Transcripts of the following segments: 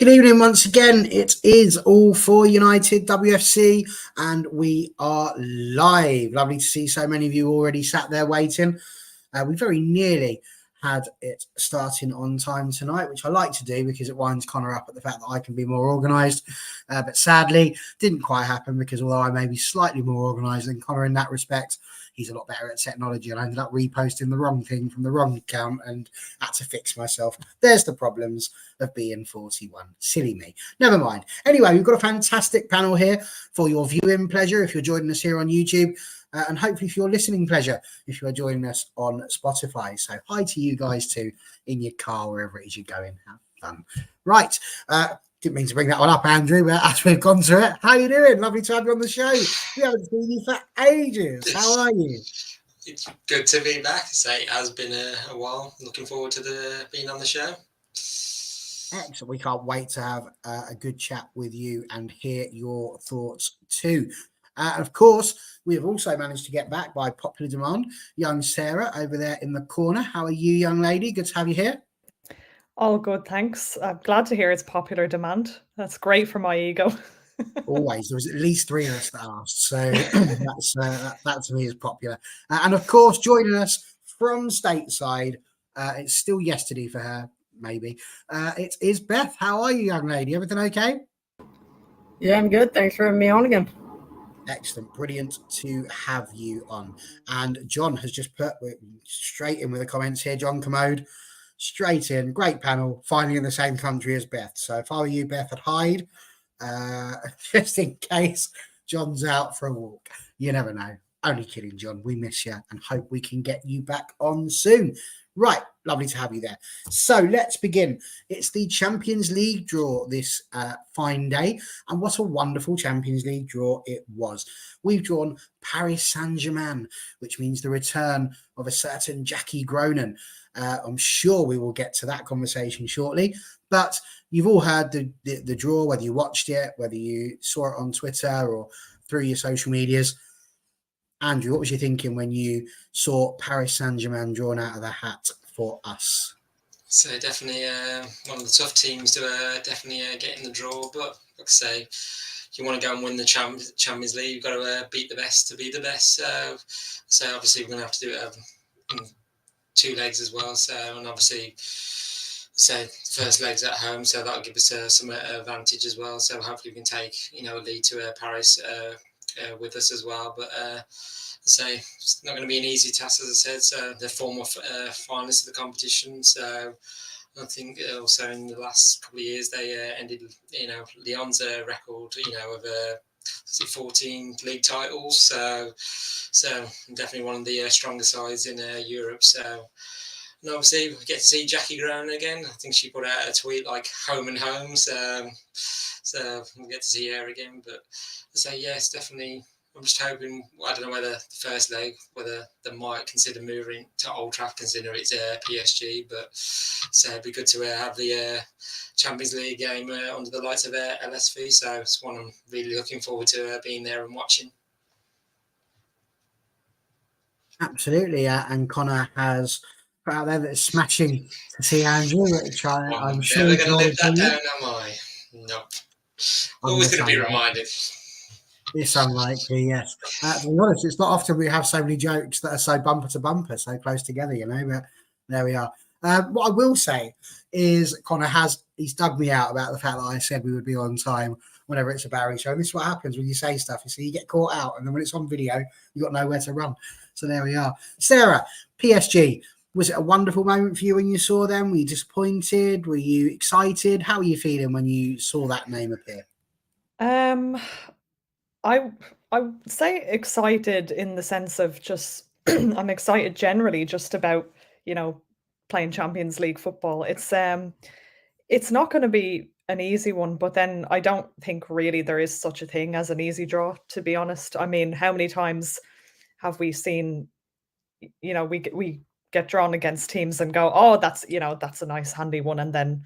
Good evening once again. It is All for United WFC and we are live. Lovely to see so many of you already sat there waiting. We very nearly had it starting on time tonight, which I like to do because it winds Connor up at the fact that I can be more organised. But sadly, didn't quite happen because although I may be slightly more organised than Connor in that respect, he's a lot better at technology, and I ended up reposting the wrong thing from the wrong account and had to fix myself. There's the problems of being 41. Silly me. Never mind. Anyway, we've got a fantastic panel here for your viewing pleasure if you're joining us here on YouTube, and hopefully for your listening pleasure if you are joining us on Spotify. So hi to you guys too in your car, wherever it is you're going. Have fun. Right. Didn't mean to bring that one up, Andrew, but as we've gone through it, how are you doing? Lovely to have you on the show. We haven't seen you for ages. How are you? It's good to be back. It has been a while. Looking forward to being on the show. Excellent. We can't wait to have a good chat with you and hear your thoughts too. Of course, we have also managed to get back by popular demand young Sarah over there in the corner. How are you, young lady? Good to have you here. All good, thanks. I'm glad to hear it's popular demand. That's great for my ego. Always. There was at least 3 of us that asked, so that to me is popular. And of course, joining us from stateside, it's still yesterday for her, maybe. It is Beth. How are you, young lady? Everything okay? Yeah, I'm good. Thanks for having me on again. Excellent. Brilliant to have you on. And John has just put straight in with the comments here. John Commode, straight in. Great panel. Finally in the same country as Beth. So if I were you, Beth, I'd hide just in case John's out for a walk. You never know. Only kidding, John. We miss you and hope we can get you back on soon. Right. Lovely to have you there. So let's begin. It's the Champions League draw this fine day. And what a wonderful Champions League draw it was. We've drawn Paris Saint-Germain, which means the return of a certain Jackie Groenen. I'm sure we will get to that conversation shortly. But you've all heard the draw, whether you watched it, whether you saw it on Twitter or through your social medias. Andrew, what was you thinking when you saw Paris Saint-Germain drawn out of the hat for us? So definitely one of the tough teams to definitely get in the draw. But like I say, if you want to go and win the Champions League, you've got to beat the best to be the best. So obviously we're going to have to do it in 2 legs as well. So and obviously, first leg's at home, so that'll give us some advantage as well. So hopefully we can take a lead to Paris with us as well. But it's not going to be an easy task, as I said. So they're former finalists of the competition. So I think also in the last couple of years they ended, Lyon's record, of 14 league titles. So definitely one of the stronger sides in Europe. So. And obviously, we get to see Jackie Groenen again. I think she put out a tweet like "home and home," so we'll get to see her again. But yes, definitely. I'm just hoping. I don't know whether the first leg, whether they might consider moving to Old Trafford, consider it's PSG. But it'd be good to have the Champions League game under the lights of LSV. So it's one I'm really looking forward to being there and watching. Absolutely, and Connor has out there that's smashing to see Andrew. Which I'm sure never going to live that down, am I? Nope. Always going to be reminded. It's unlikely, yes. To be honest, it's not often we have so many jokes that are so bumper to bumper, so close together, but there we are. What I will say is Connor he's dug me out about the fact that I said we would be on time whenever it's a Barry show. And this is what happens when you say stuff. You get caught out, and then when it's on video, you've got nowhere to run. So there we are. Sarah, PSG. Was it a wonderful moment for you when you saw them? Were you disappointed? Were you excited? How were you feeling when you saw that name appear? I would say excited in the sense of just I'm excited generally just about playing Champions League football. It's not going to be an easy one, but then I don't think really there is such a thing as an easy draw, to be honest. I mean, how many times have we seen we get drawn against teams and go, oh, that's a nice handy one, and then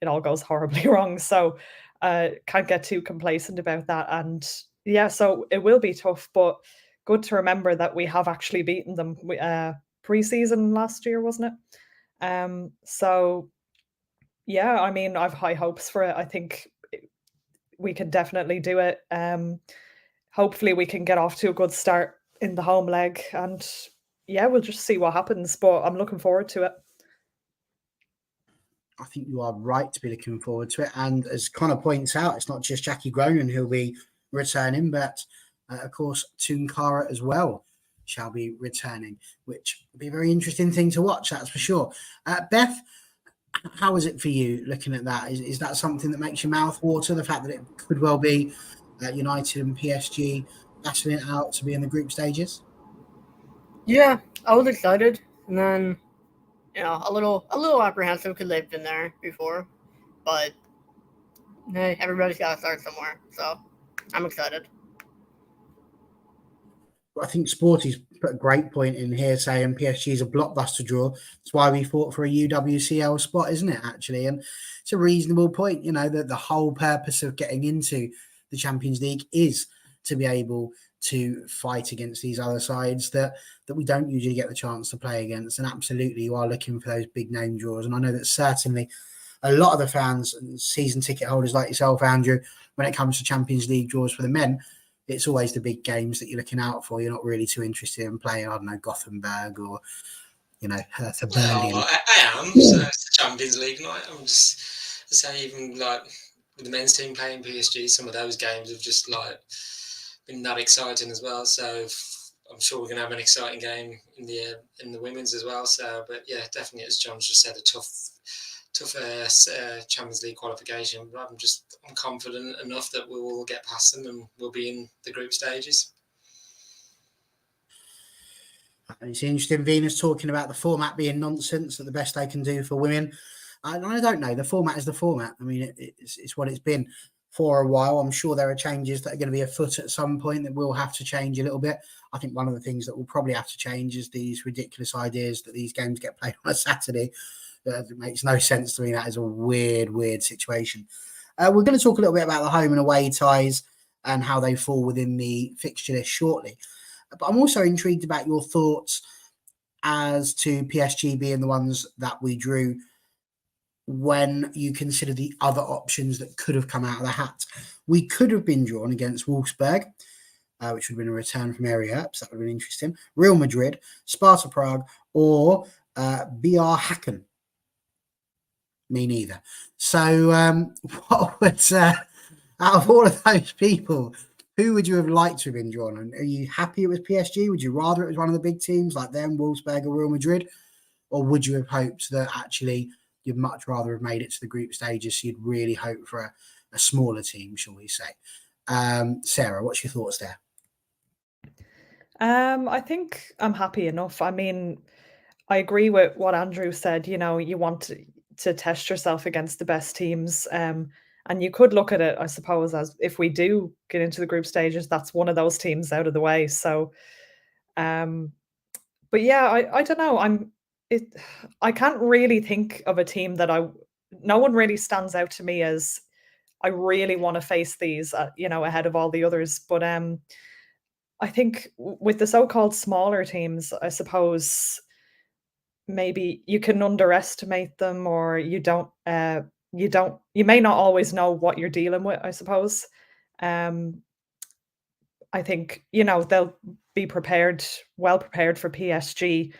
it all goes horribly wrong. So can't get too complacent about that. And yeah, so it will be tough, but good to remember that we have actually beaten them pre-season last year, wasn't it? So Yeah, I mean, I've high hopes for it. I think we can definitely do it. Hopefully we can get off to a good start in the home leg, and yeah, we'll just see what happens, but I'm looking forward to it. I think you are right to be looking forward to it. And as Connor points out, it's not just Jackie Gronin who'll be returning, but of course, Tunkara as well shall be returning, which will be a very interesting thing to watch, that's for sure. Beth, how is it for you looking at that? Is that something that makes your mouth water, the fact that it could well be United and PSG battling it out to be in the group stages? Yeah, I was excited, and then a little apprehensive because they've been there before, but hey, everybody's got to start somewhere, so I'm excited. I think Sporty's put a great point in here saying PSG is a blockbuster draw. That's why we fought for a UWCL spot, isn't it, actually? And it's a reasonable point, that the whole purpose of getting into the Champions League is to be able to fight against these other sides that we don't usually get the chance to play against. And absolutely, you are looking for those big name draws. And I know that certainly a lot of the fans and season ticket holders like yourself, Andrew, when it comes to Champions League draws for the men, it's always the big games that you're looking out for. You're not really too interested in playing, I don't know, Gothenburg or, Hertha Berlin. No, I am. So it's the Champions League night. I'm just to say, even like with the men's team playing PSG, some of those games have just like been that exciting as well. So I'm sure we're going to have an exciting game in the women's as well. So, but yeah, definitely, as John's just said, a tough Champions League qualification. But I'm confident enough that we will get past them and we'll be in the group stages. It's interesting, Venus talking about the format being nonsense, that the best they can do for women. I don't know. The format is the format. I mean, it's what it's been for a while. I'm sure there are changes that are going to be afoot at some point that will have to change a little bit. I think one of the things that will probably have to change is these ridiculous ideas that these games get played on a Saturday. It makes no sense to me. That is a weird situation. We're going to talk a little bit about the home and away ties and how they fall within the fixture list shortly. But I'm also intrigued about your thoughts as to PSG being the ones that we drew when you consider the other options that could have come out of the hat. We could have been drawn against Wolfsburg, which would have been a return from Eri Herbst. That would have been interesting. Real Madrid, Sparta Prague, or BR Hacken. Me neither. So what was out of all of those people, who would you have liked to have been drawn on? Are you happy it was PSG? Would you rather it was one of the big teams like them, Wolfsburg or Real Madrid? Or would you have hoped that actually you'd much rather have made it to the group stages, so you'd really hope for a smaller team, shall we say? Sarah, what's your thoughts there? I think I'm happy enough. I mean, I agree with what Andrew said. You want to test yourself against the best teams. And you could look at it, I suppose, as if we do get into the group stages, that's one of those teams out of the way. So, but yeah, I don't know. I can't really think of a team that no one really stands out to me as I really want to face these, ahead of all the others. But I think with the so-called smaller teams, I suppose maybe you can underestimate them, or you may not always know what you're dealing with, I suppose. I think, they'll be well prepared for PSG,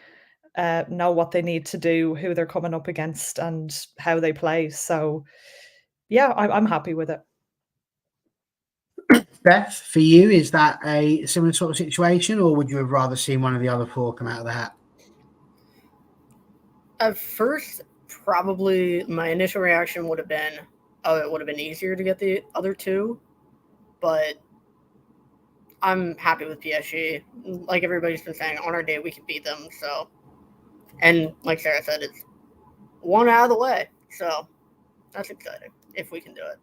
know what they need to do, who they're coming up against, and how they play. So, yeah, I'm happy with it. Beth, for you, is that a similar sort of situation, or would you have rather seen one of the other four come out of the hat? At first, probably my initial reaction would have been, it would have been easier to get the other two, but I'm happy with PSG. Like everybody's been saying, on our day we can beat them. So, and like Sarah said, it's one out of the way. So that's exciting if we can do it.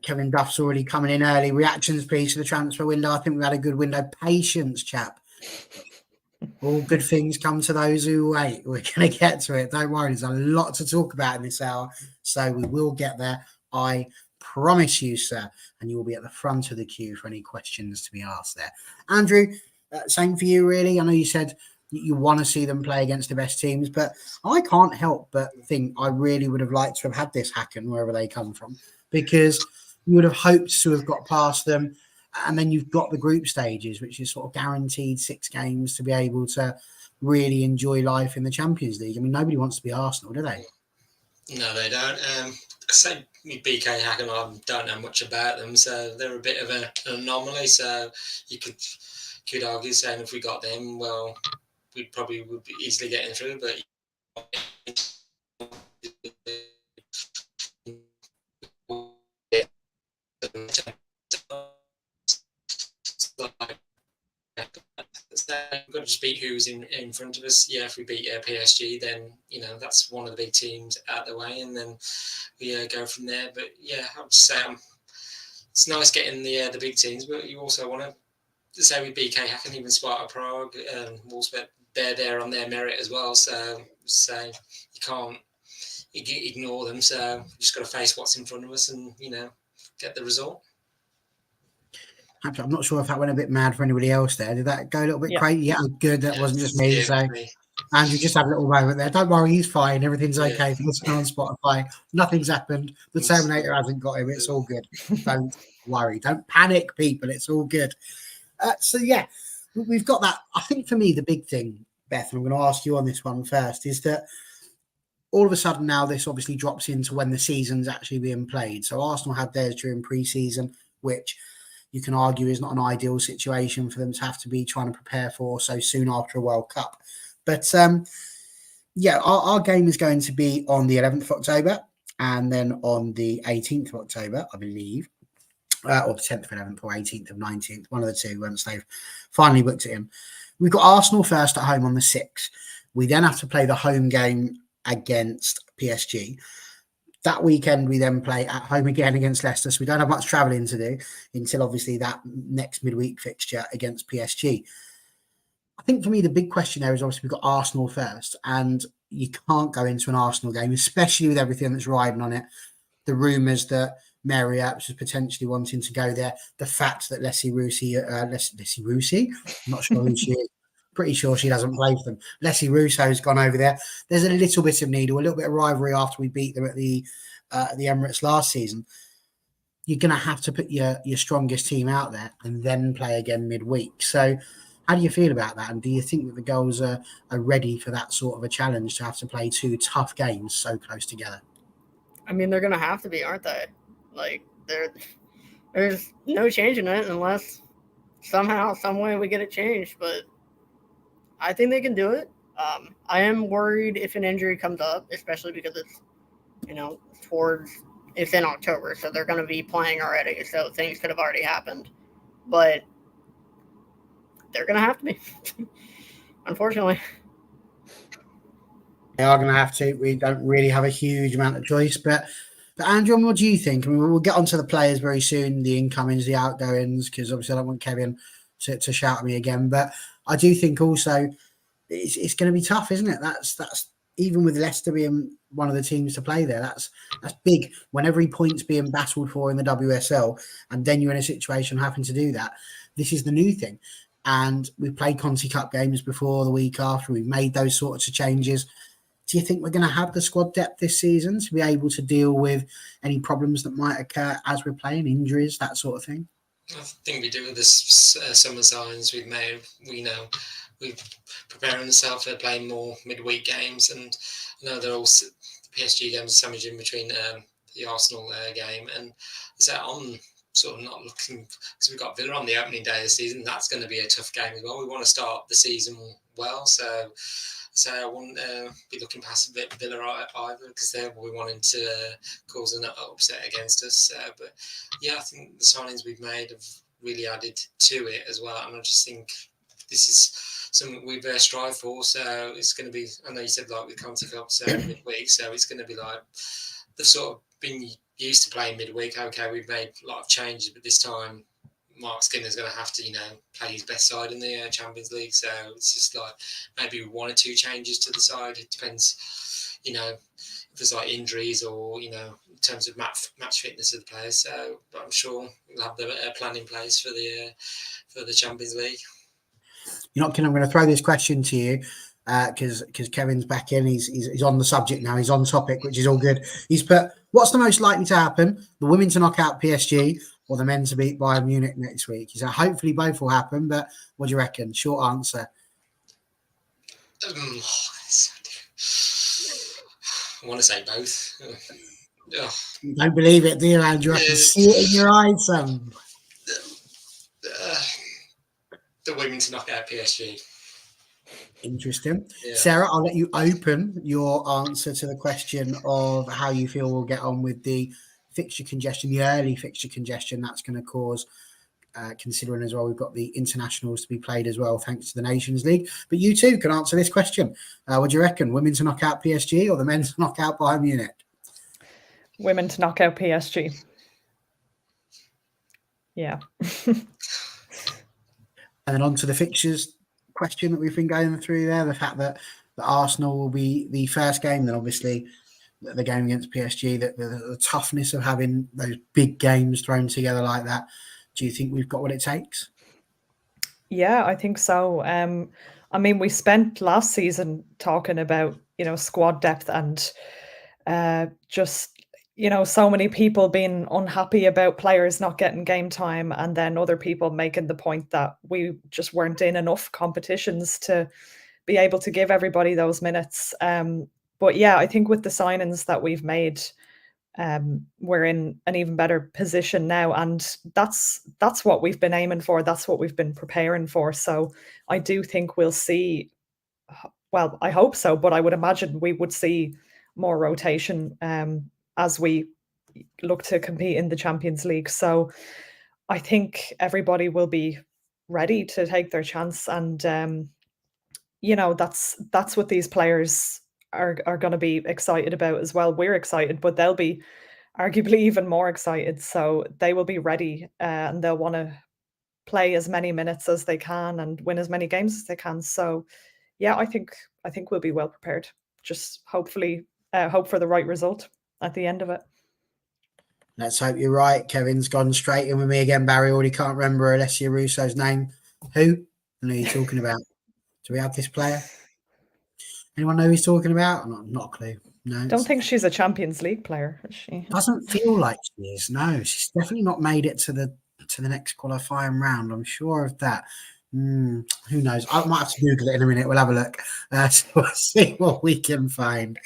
Kevin Duff's already coming in early. Reactions, please, to the transfer window. I think we've had a good window. Patience, chap. All good things come to those who wait. We're going to get to it. Don't worry. There's a lot to talk about in this hour. So we will get there. I promise you, sir. And you will be at the front of the queue for any questions to be asked there. Andrew, same for you, really. I know you said You want to see them play against the best teams, but I can't help but think I really would have liked to have had this Hacken wherever they come from, because you would have hoped to have got past them. And then you've got the group stages, which is sort of guaranteed 6 games to be able to really enjoy life in the Champions League. I mean, nobody wants to be Arsenal, do they? No, they don't. Say BK Hacken, I don't know much about them, so they're a bit of an anomaly. So you could argue saying if we got them, well, we probably would be easily getting through. But we've got to just beat who's in front of us. Yeah, if we beat PSG, then that's one of the big teams out the way, and then we go from there. But yeah, I would say it's nice getting the big teams, but you also want to say we beat BK Hacken, even Sparta Prague, and Wolfsburg. They're there on their merit as well, so you can't ignore them. So we just got to face what's in front of us and get the result. I'm not sure if that went a bit mad for anybody else there. Did that go a little bit crazy? Yeah, good. That wasn't just me. So Andrew just had a little moment there. Don't worry, he's fine. Everything's okay. For listening on Spotify, nothing's happened. The Terminator hasn't got him. It's all good. Don't worry. Don't panic, people. It's all good. So yeah, we've got that. I think for me, the big thing, Beth, and I'm going to ask you on this one first, is that all of a sudden now this obviously drops into when the season's actually being played. So Arsenal had theirs during pre-season, which you can argue is not an ideal situation for them to have to be trying to prepare for so soon after a World Cup. But yeah, our game is going to be on the 11th of October and then on the 18th of October, I believe, or the 10th of 11th or 18th of 19th, one of the two, once they've finally booked it in. We've got Arsenal first at home on the 6th. We then have to play the home game against PSG. That weekend, we then play at home again against Leicester. So we don't have much travelling to do until obviously that next midweek fixture against PSG. I think for me, the big question there is obviously we've got Arsenal first, and you can't go into an Arsenal game, especially with everything that's riding on it. The rumours that Mary Epps is potentially wanting to go there. The fact that Leslie Rusi, I'm not sure who she is. Pretty sure she doesn't play for them. Leslie Russo's gone over there. There's a little bit of needle, a little bit of rivalry after we beat them at the Emirates last season. You're going to have to put your strongest team out there and then play again midweek. So how do you feel about that? And do you think that the girls are ready for that sort of a challenge to have to play 2 tough games so close together? I mean, they're going to have to be, aren't they? Like, there's no changing it unless somehow, some way we get it changed. But I think they can do it. I am worried if an injury comes up, especially because it's, it's in October, so they're going to be playing already. So things could have already happened. But they're going to have to be, unfortunately. They are going to have to. We don't really have a huge amount of choice. But Andrew, what do you think? I mean, we'll get onto the players very soon, the incomings, the outgoings, because obviously I don't want Kevin to shout at me again. But I do think also it's going to be tough, isn't it? That's even with Leicester being one of the teams to play there, that's big. When every point's being battled for in the WSL, and then you're in a situation having to do that. This is the new thing. And we've played Conti Cup games before, the week after. We've made those sorts of changes. Do you think we're going to have the squad depth this season to be able to deal with any problems that might occur as we're playing, injuries, that sort of thing? I think we do with this summer signings we've made. We know we're preparing ourselves for playing more midweek games, and I know they're all the PSG games are sandwiched in between the Arsenal game, and so I'm sort of not looking, because we've got Villa on the opening day of the season. That's going to be a tough game as well. We want to start the season well, so I wouldn't be looking past Villa either, because they're we wanting to cause an upset against us. But yeah, I think the signings we've made have really added to it as well, and I just think this is something we've strived for. So it's going to be, I know you said like with Conti Cup, so midweek, so it's going to be like they've sort of been used to playing midweek. Okay, we've made a lot of changes, but this time Mark Skinner's going to have to, play his best side in the Champions League. So it's just like maybe 1 or 2 changes to the side. It depends, if there's like injuries or, in terms of match fitness of the players. So, but I'm sure we'll have the plan in place for the Champions League. You're not kidding. I'm going to throw this question to you because Kevin's back in. He's on the subject now. He's on topic, which is all good. He's put, what's the most likely to happen? The women to knock out PSG or the men to beat Bayern Munich next week? He said, hopefully both will happen, but what do you reckon? Short answer. I want to say both. You don't believe it, do you, Andrew? I can see it in your eyes, son. The women to knock out PSG. Interesting. Yeah. Sarah, I'll let you open your answer to the question of how you feel we'll get on with the fixture congestion, the early fixture congestion that's going to cause, considering as well we've got the internationals to be played as well, thanks to the Nations League. But you too can answer this question. What do you reckon? Women to knock out PSG or the men to knock out Bayern Munich? Women to knock out PSG. Yeah. And then on to the fixtures question that we've been going through there, the fact that the Arsenal will be the first game, then obviously the game against PSG, the toughness of having those big games thrown together like that. Do you think we've got what it takes? Yeah, I think so. I mean, we spent last season talking about, squad depth and just, so many people being unhappy about players not getting game time, and then other people making the point that we just weren't in enough competitions to be able to give everybody those minutes. But yeah, I think with the signings that we've made, we're in an even better position now, and that's what we've been aiming for. That's what we've been preparing for. So I do think we'll see, well, I hope so, but I would imagine we would see more rotation as we look to compete in the Champions League. So I think everybody will be ready to take their chance, and that's what these players are going to be excited about as well. We're excited, but they'll be arguably even more excited. So they will be ready, and they'll want to play as many minutes as they can and win as many games as they can. So yeah, I think we'll be well prepared. Just hopefully hope for the right result at the end of it. Let's hope you're right. Kevin's gone straight in with me again. Barry already can't remember Alessia Russo's name. Who? I know you're talking about. Do we have this player? Anyone know who he's talking about? Not a clue. No. Don't think she's a Champions League player, is she? Doesn't feel like she is. No, she's definitely not made it to the next qualifying round. I'm sure of that. Who knows? I might have to Google it in a minute. We'll have a look. So we'll see what we can find.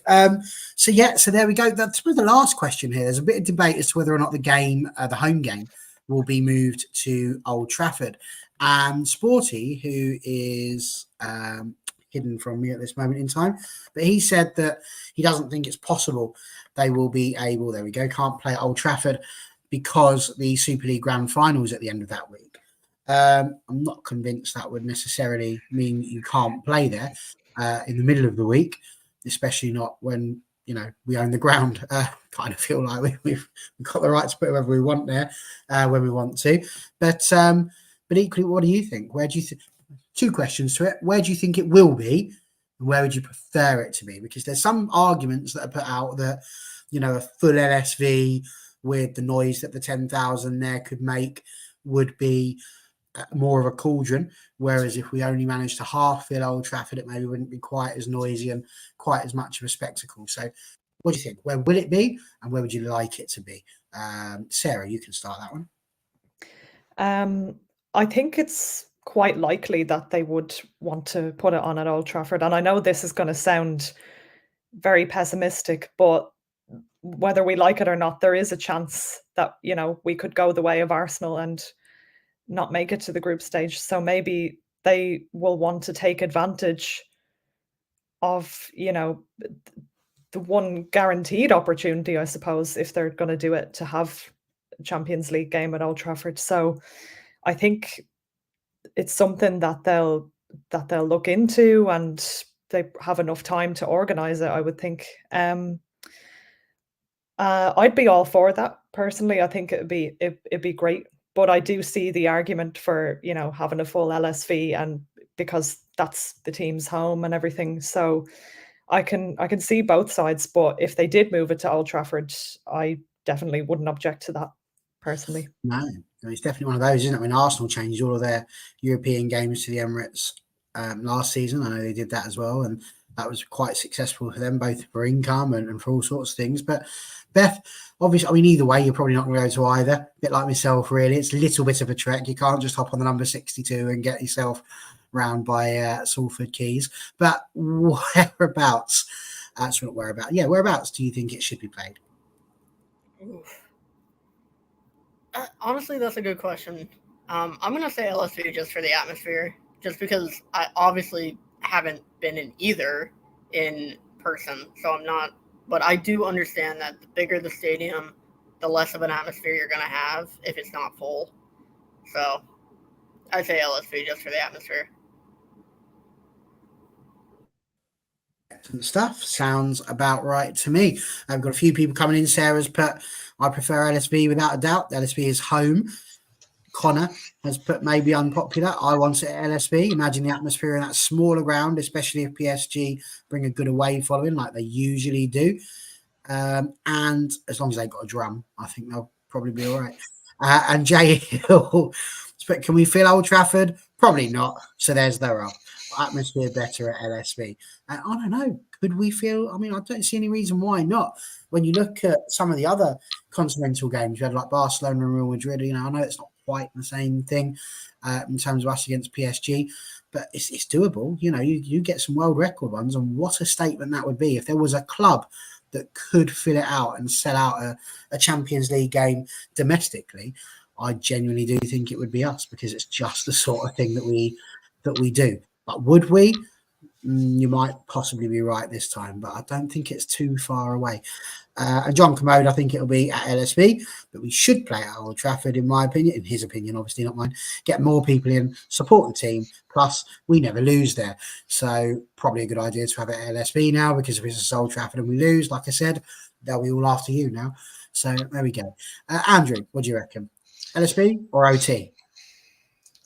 So there we go. That's the last question here. There's a bit of debate as to whether or not the home game, will be moved to Old Trafford. And Sporty, who is hidden from me at this moment in time, but he said that he doesn't think it's possible they will be able. There we go. Can't play at Old Trafford because the Super League Grand Final is at the end of that week. I'm not convinced that would necessarily mean you can't play there in the middle of the week, especially not when we own the ground. Kind of feel like we've got the right to put whoever we want there when we want to. But equally, what do you think? Where do you think? Two questions to it. Where do you think it will be, and where would you prefer it to be? Because there's some arguments that are put out that a full LSV with the noise that the 10,000 there could make would be more of a cauldron, whereas if we only managed to half fill Old Trafford, it maybe wouldn't be quite as noisy and quite as much of a spectacle. So what do you think? Where will it be, and where would you like it to be? Sarah, you can start that one. I think it's quite likely that they would want to put it on at Old Trafford, and I know this is going to sound very pessimistic, but whether we like it or not, there is a chance that we could go the way of Arsenal and not make it to the group stage. So maybe they will want to take advantage of the one guaranteed opportunity, I suppose, if they're going to do it, to have a Champions League game at Old Trafford. So I think it's something that they'll look into, and they have enough time to organize it, I would think. I'd be all for that personally. I think it'd be great. But I do see the argument for, having a full LSV, and because that's the team's home and everything. So I can see both sides. But if they did move it to Old Trafford, I definitely wouldn't object to that personally. No, it's definitely one of those, isn't it? When Arsenal changed all of their European games to the Emirates last season, I know they did that as well, and that was quite successful for them, both for income and for all sorts of things. But Beth, obviously, I mean, either way, you're probably not going to go to either. A bit like myself, really. It's a little bit of a trek. You can't just hop on the number 62 and get yourself round by Salford Quays. But whereabouts? That's not whereabouts. Yeah, whereabouts do you think it should be played? Honestly, that's a good question. I'm going to say LSV just for the atmosphere, just because I obviously haven't been in either in person, so I'm not. But I do understand that the bigger the stadium, the less of an atmosphere you're going to have if it's not full. So I'd say LSV just for the atmosphere. Excellent stuff. Sounds about right to me. I've got a few people coming in. Sarah's put, I prefer LSV without a doubt. LSV is home. Connor has put maybe unpopular. I want it at LSV. Imagine the atmosphere in that smaller ground, especially if PSG bring a good away following like they usually do. And as long as they've got a drum, I think they'll probably be all right. And Jay Hill, but can we fill Old Trafford? Probably not. So there's their up. Atmosphere better at LSV. I don't know. Could we feel? I mean, I don't see any reason why not. When you look at some of the other continental games, you had like Barcelona and Real Madrid. You know, I know it's not quite the same thing in terms of us against PSG, but it's doable. You know, you get some world record ones, and what a statement that would be if there was a club that could fill it out and sell out a Champions League game domestically. I genuinely do think it would be us, because it's just the sort of thing that we do. But would we? You might possibly be right this time, but I don't think it's too far away. And John Commode, I think it'll be at LSV, but we should play at Old Trafford, in my opinion, in his opinion, obviously not mine. Get more people in, support the team. Plus, we never lose there. So probably a good idea to have it at LSV now, because if it's at Old Trafford and we lose, like I said, they'll be all after you now. So there we go. Andrew, what do you reckon? LSV or OT?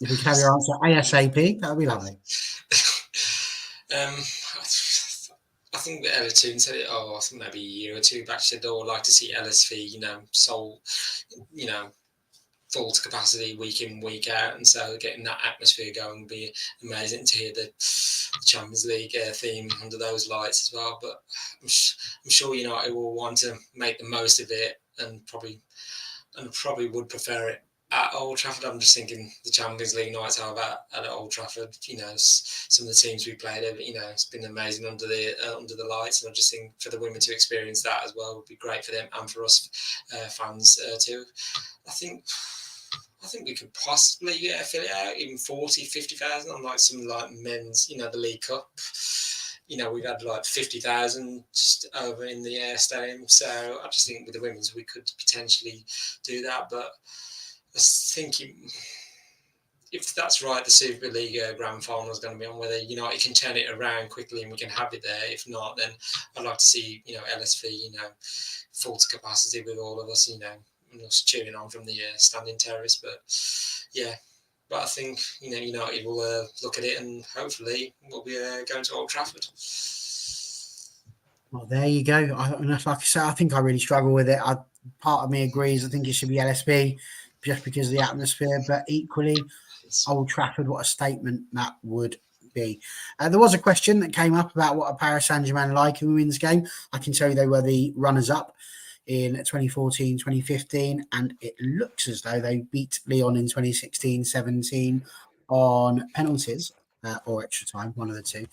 If we can have your answer ASAP, that would be lovely. I think the Everton said it. I think maybe a year or two back, said, "Oh, I'd like to see LSV, sold, full to capacity week in, week out." And so getting that atmosphere going would be amazing to hear the Champions League theme under those lights as well. But I'm sure United will want to make the most of it, and probably would prefer it at Old Trafford. I'm just thinking the Champions League nights are at Old Trafford. Some of the teams we played, it's been amazing under the lights, and I just think for the women to experience that as well would be great for them and for us fans too. I think we could possibly fill it out, even 40, 50,000 on like some like men's, the League Cup. We've had like 50,000 just over in the stadium. So I just think with the women's we could potentially do that. But I think if that's right, the Super League Grand Final is going to be on, whether United can turn it around quickly and we can have it there. If not, then I'd like to see LSV full to capacity with all of us, us cheering on from the standing terrace. But yeah. But I think United will look at it, and hopefully we'll be going to Old Trafford. Well, there you go. Like I say, I think I really struggle with it. Part of me agrees. I think it should be LSB just because of the atmosphere, but equally, Old Trafford, what a statement that would be. There was a question that came up about what a Paris Saint-Germain like in the women's game. I can tell you they were the runners-up in 2014, 2015, and it looks as though they beat Lyon in 2016, 17 on penalties or extra time, one of the two.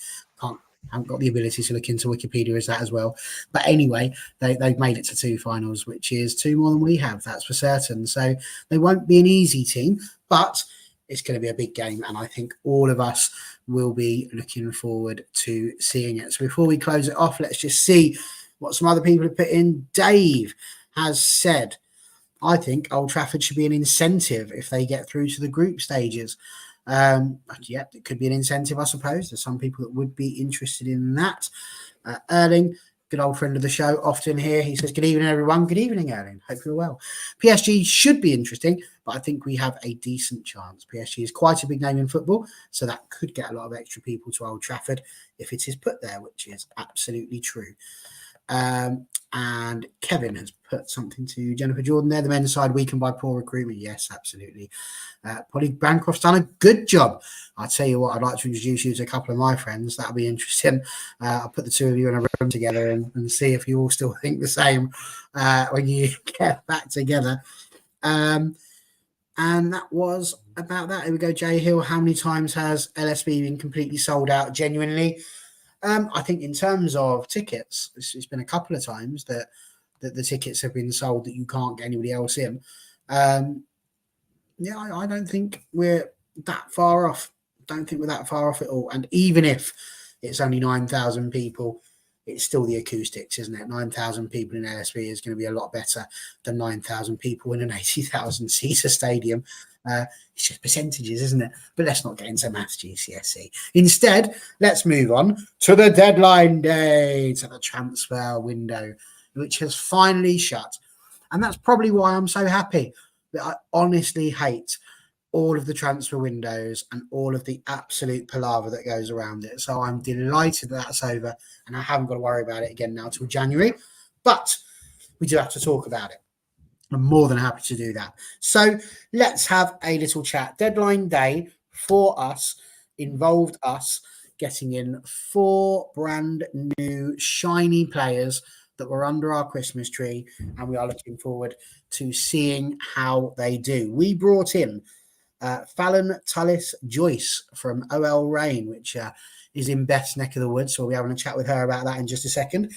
Haven't got the ability to look into Wikipedia as that as well. But anyway, they've made it to two finals, which is two more than we have, that's for certain. So they won't be an easy team, but it's going to be a big game, and I think all of us will be looking forward to seeing it. So before we close it off, let's just see what some other people have put in. Dave has said, I think Old Trafford should be an incentive if they get through to the group stages. Yeah, it could be an incentive, I suppose. There's some people that would be interested in that. Erling, good old friend of the show, often here. He says, good evening, everyone. Good evening, Erling. Hope you're well. PSG should be interesting, but I think we have a decent chance. PSG is quite a big name in football, so that could get a lot of extra people to Old Trafford if it is put there, which is absolutely true. And Kevin has put something to Jennifer Jordan there. The men's side weakened by poor recruitment. Yes, absolutely. Polly Bancroft's done a good job. I'll tell you what, I'd like to introduce you to a couple of my friends. That'll be interesting. I'll put the two of you in a room together and see if you all still think the same when you get back together. And that was about that. Here we go, Jay Hill. How many times has LSB been completely sold out genuinely? I think in terms of tickets, it's been a couple of times that the tickets have been sold that you can't get anybody else in. Yeah, I don't think we're that far off. Don't think we're that far off at all. And even if it's only 9,000 people, it's still the acoustics, isn't it? 9,000 people in LSB is going to be a lot better than 9,000 people in an 80,000 seater stadium. It's just percentages, isn't it? But let's not get into maths GCSE. Instead, let's move on to the deadline day, to the transfer window, which has finally shut. And that's probably why I'm so happy. That I honestly hate all of the transfer windows and all of the absolute palaver that goes around it. So I'm delighted that that's over and I haven't got to worry about it again now till January. But we do have to talk about it. I'm more than happy to do that. So let's have a little chat. Deadline day for us involved us getting in 4 brand new shiny players that were under our Christmas tree, and we are looking forward to seeing how they do. We brought in Fallon Tullis Joyce from OL Reign, which is in Beth's neck of the woods. So we'll be having a chat with her about that in just a second.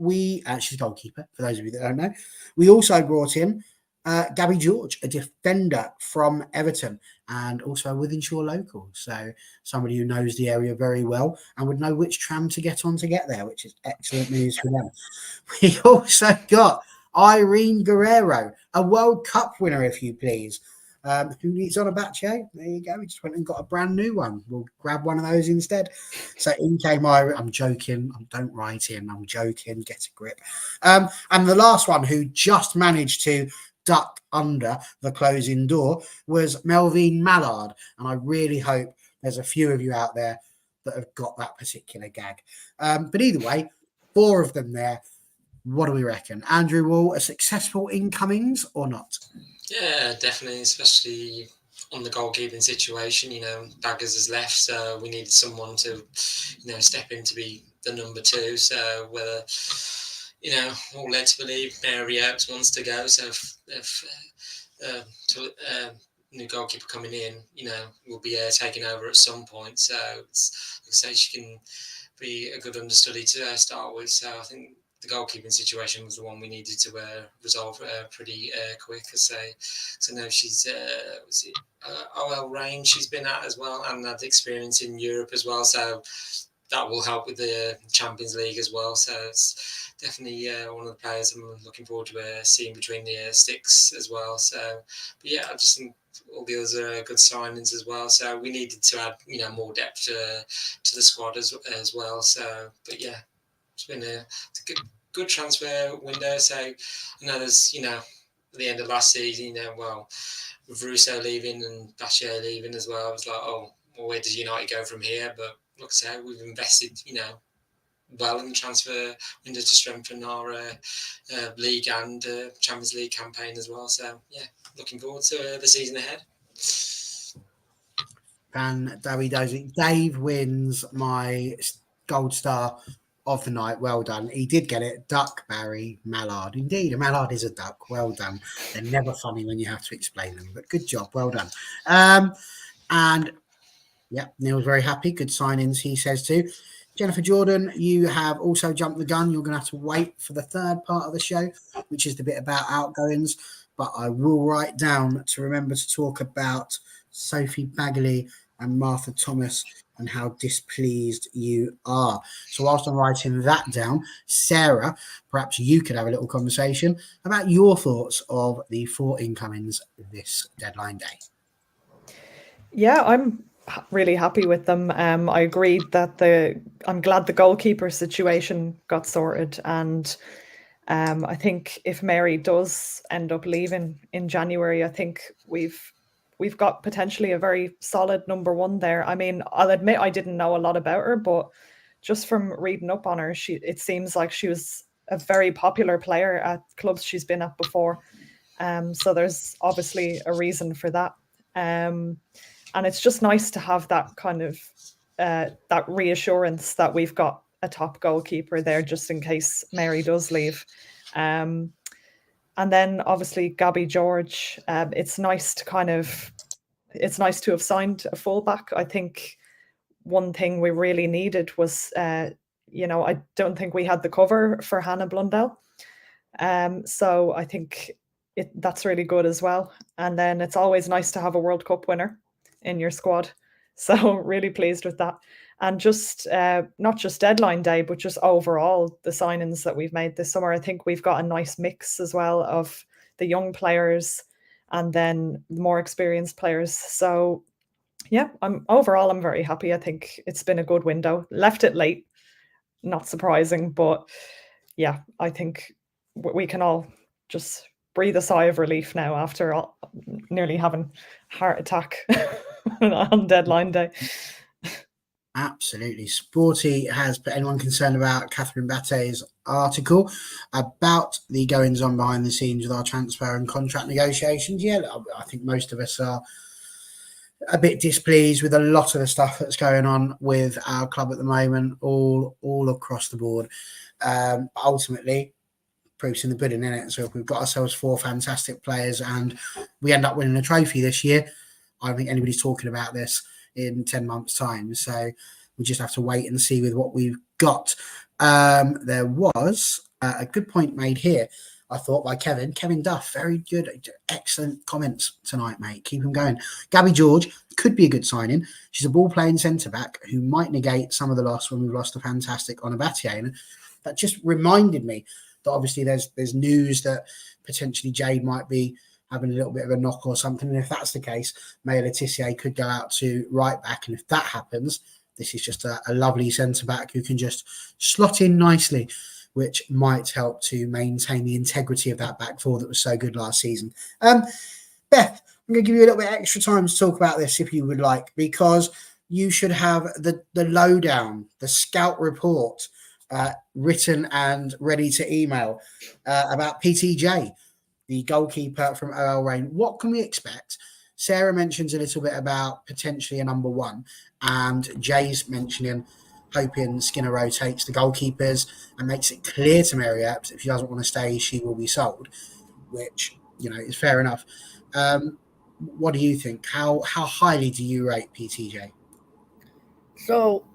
She's a goalkeeper, for those of you that don't know. We also brought in Gabby George, a defender from Everton and also a Withenshaw local. So somebody who knows the area very well and would know which tram to get on to get there, which is excellent news for them. We also got Irene Guerrero, a World Cup winner, if you please. Who needs on a batch, eh? There you go. We just went and got a brand new one. We'll grab one of those instead. So in came Irene. I'm joking. Don't write in. I'm joking. Get a grip. And the last one who just managed to duck under the closing door was Melvine Mallard. And I really hope there's a few of you out there that have got that particular gag. But either way, 4 of them there. What do we reckon? Andrew Wall, a successful incomings or not? Yeah, definitely, especially on the goalkeeping situation. Baggers has left, so we needed someone to, step in to be the number 2. So whether, all led to believe Mary Oakes wants to go. So if new goalkeeper coming in, will be taking over at some point. So it's, like I say, she can be a good understudy to start with. So I think the goalkeeping situation was the one we needed to resolve pretty quick. So now she's OL Reign she's been at as well, and had experience in Europe as well. So that will help with the Champions League as well. So it's definitely one of the players I'm looking forward to seeing between the sticks as well. So, but yeah, I just think all the others are good signings as well. So we needed to add more depth to the squad as well. So, but yeah, it's been a good transfer window. So I know there's at the end of last season, with Russo leaving and Bashir leaving as well, I was like, well, where does United go from here? But like I say, we've invested well in the transfer window to strengthen our league and Champions League campaign as well. So yeah, looking forward to the season ahead. Dave wins my gold star of the night. Well done. He did get it. Duck, Barry, Mallard. Indeed, a mallard is a duck. Well done. They're never funny when you have to explain them, but good job. Well done. And yeah, Neil's very happy. Good signings, he says too. Jennifer Jordan, you have also jumped the gun. You're going to have to wait for the third part of the show, which is the bit about outgoings. But I will write down to remember to talk about Sophie Bagley and Martha Thomas and how displeased you are. So whilst I'm writing that down, Sarah, perhaps you could have a little conversation about your thoughts of the 4 incomings this deadline day. Yeah, I'm really happy with them. I agreed that I'm glad the goalkeeper situation got sorted, and I think if Mary does end up leaving in January, I think we've got potentially a very solid number 1 there. I mean, I'll admit I didn't know a lot about her, but just from reading up on her, it seems like she was a very popular player at clubs she's been at before. So there's obviously a reason for that. And it's just nice to have that kind of that reassurance that we've got a top goalkeeper there just in case Mary does leave. And then obviously Gabby George, it's nice to have signed a fullback. I think one thing we really needed was, I don't think we had the cover for Hannah Blundell. So I think that's really good as well. And then it's always nice to have a World Cup winner in your squad. So really pleased with that. And just not just deadline day, but just overall the signings that we've made this summer. I think we've got a nice mix as well of the young players and then more experienced players. So yeah, I'm very happy. I think it's been a good window. Left it late, not surprising, but yeah, I think we can all just breathe a sigh of relief now after nearly having a heart attack on deadline day. Absolutely. Sporty has put anyone concerned about Catherine Batte's article about the goings on behind the scenes with our transfer and contract negotiations. Yeah, I think most of us are a bit displeased with a lot of the stuff that's going on with our club at the moment, all across the board. Ultimately, proof's in the pudding, isn't it? So if we've got ourselves 4 fantastic players and we end up winning a trophy this year, I don't think anybody's talking about this in 10 months' time. So we just have to wait and see with what we've got. There was a good point made here, I thought, by Kevin Duff. Very good, excellent comments tonight, mate. Keep them going. Gabby George could be a good signing. She's a ball-playing centre-back who might negate some of the loss when we've lost a fantastic Onabatier. And that just reminded me that obviously there's news that potentially Jade might be having a little bit of a knock or something. And if that's the case, Maya Letitia could go out to right back. And if that happens, this is just a lovely centre-back who can just slot in nicely, which might help to maintain the integrity of that back four that was so good last season. Beth, I'm going to give you a little bit extra time to talk about this if you would like, because you should have the lowdown, the scout report written and ready to email about PTJ, the goalkeeper from OL Reign. What can we expect? Sarah mentions a little bit about potentially a number one, and Jay's mentioning hoping Skinner rotates the goalkeepers and makes it clear to Mary Epps if she doesn't want to stay, she will be sold, which, is fair enough. What do you think? How highly do you rate PTJ? So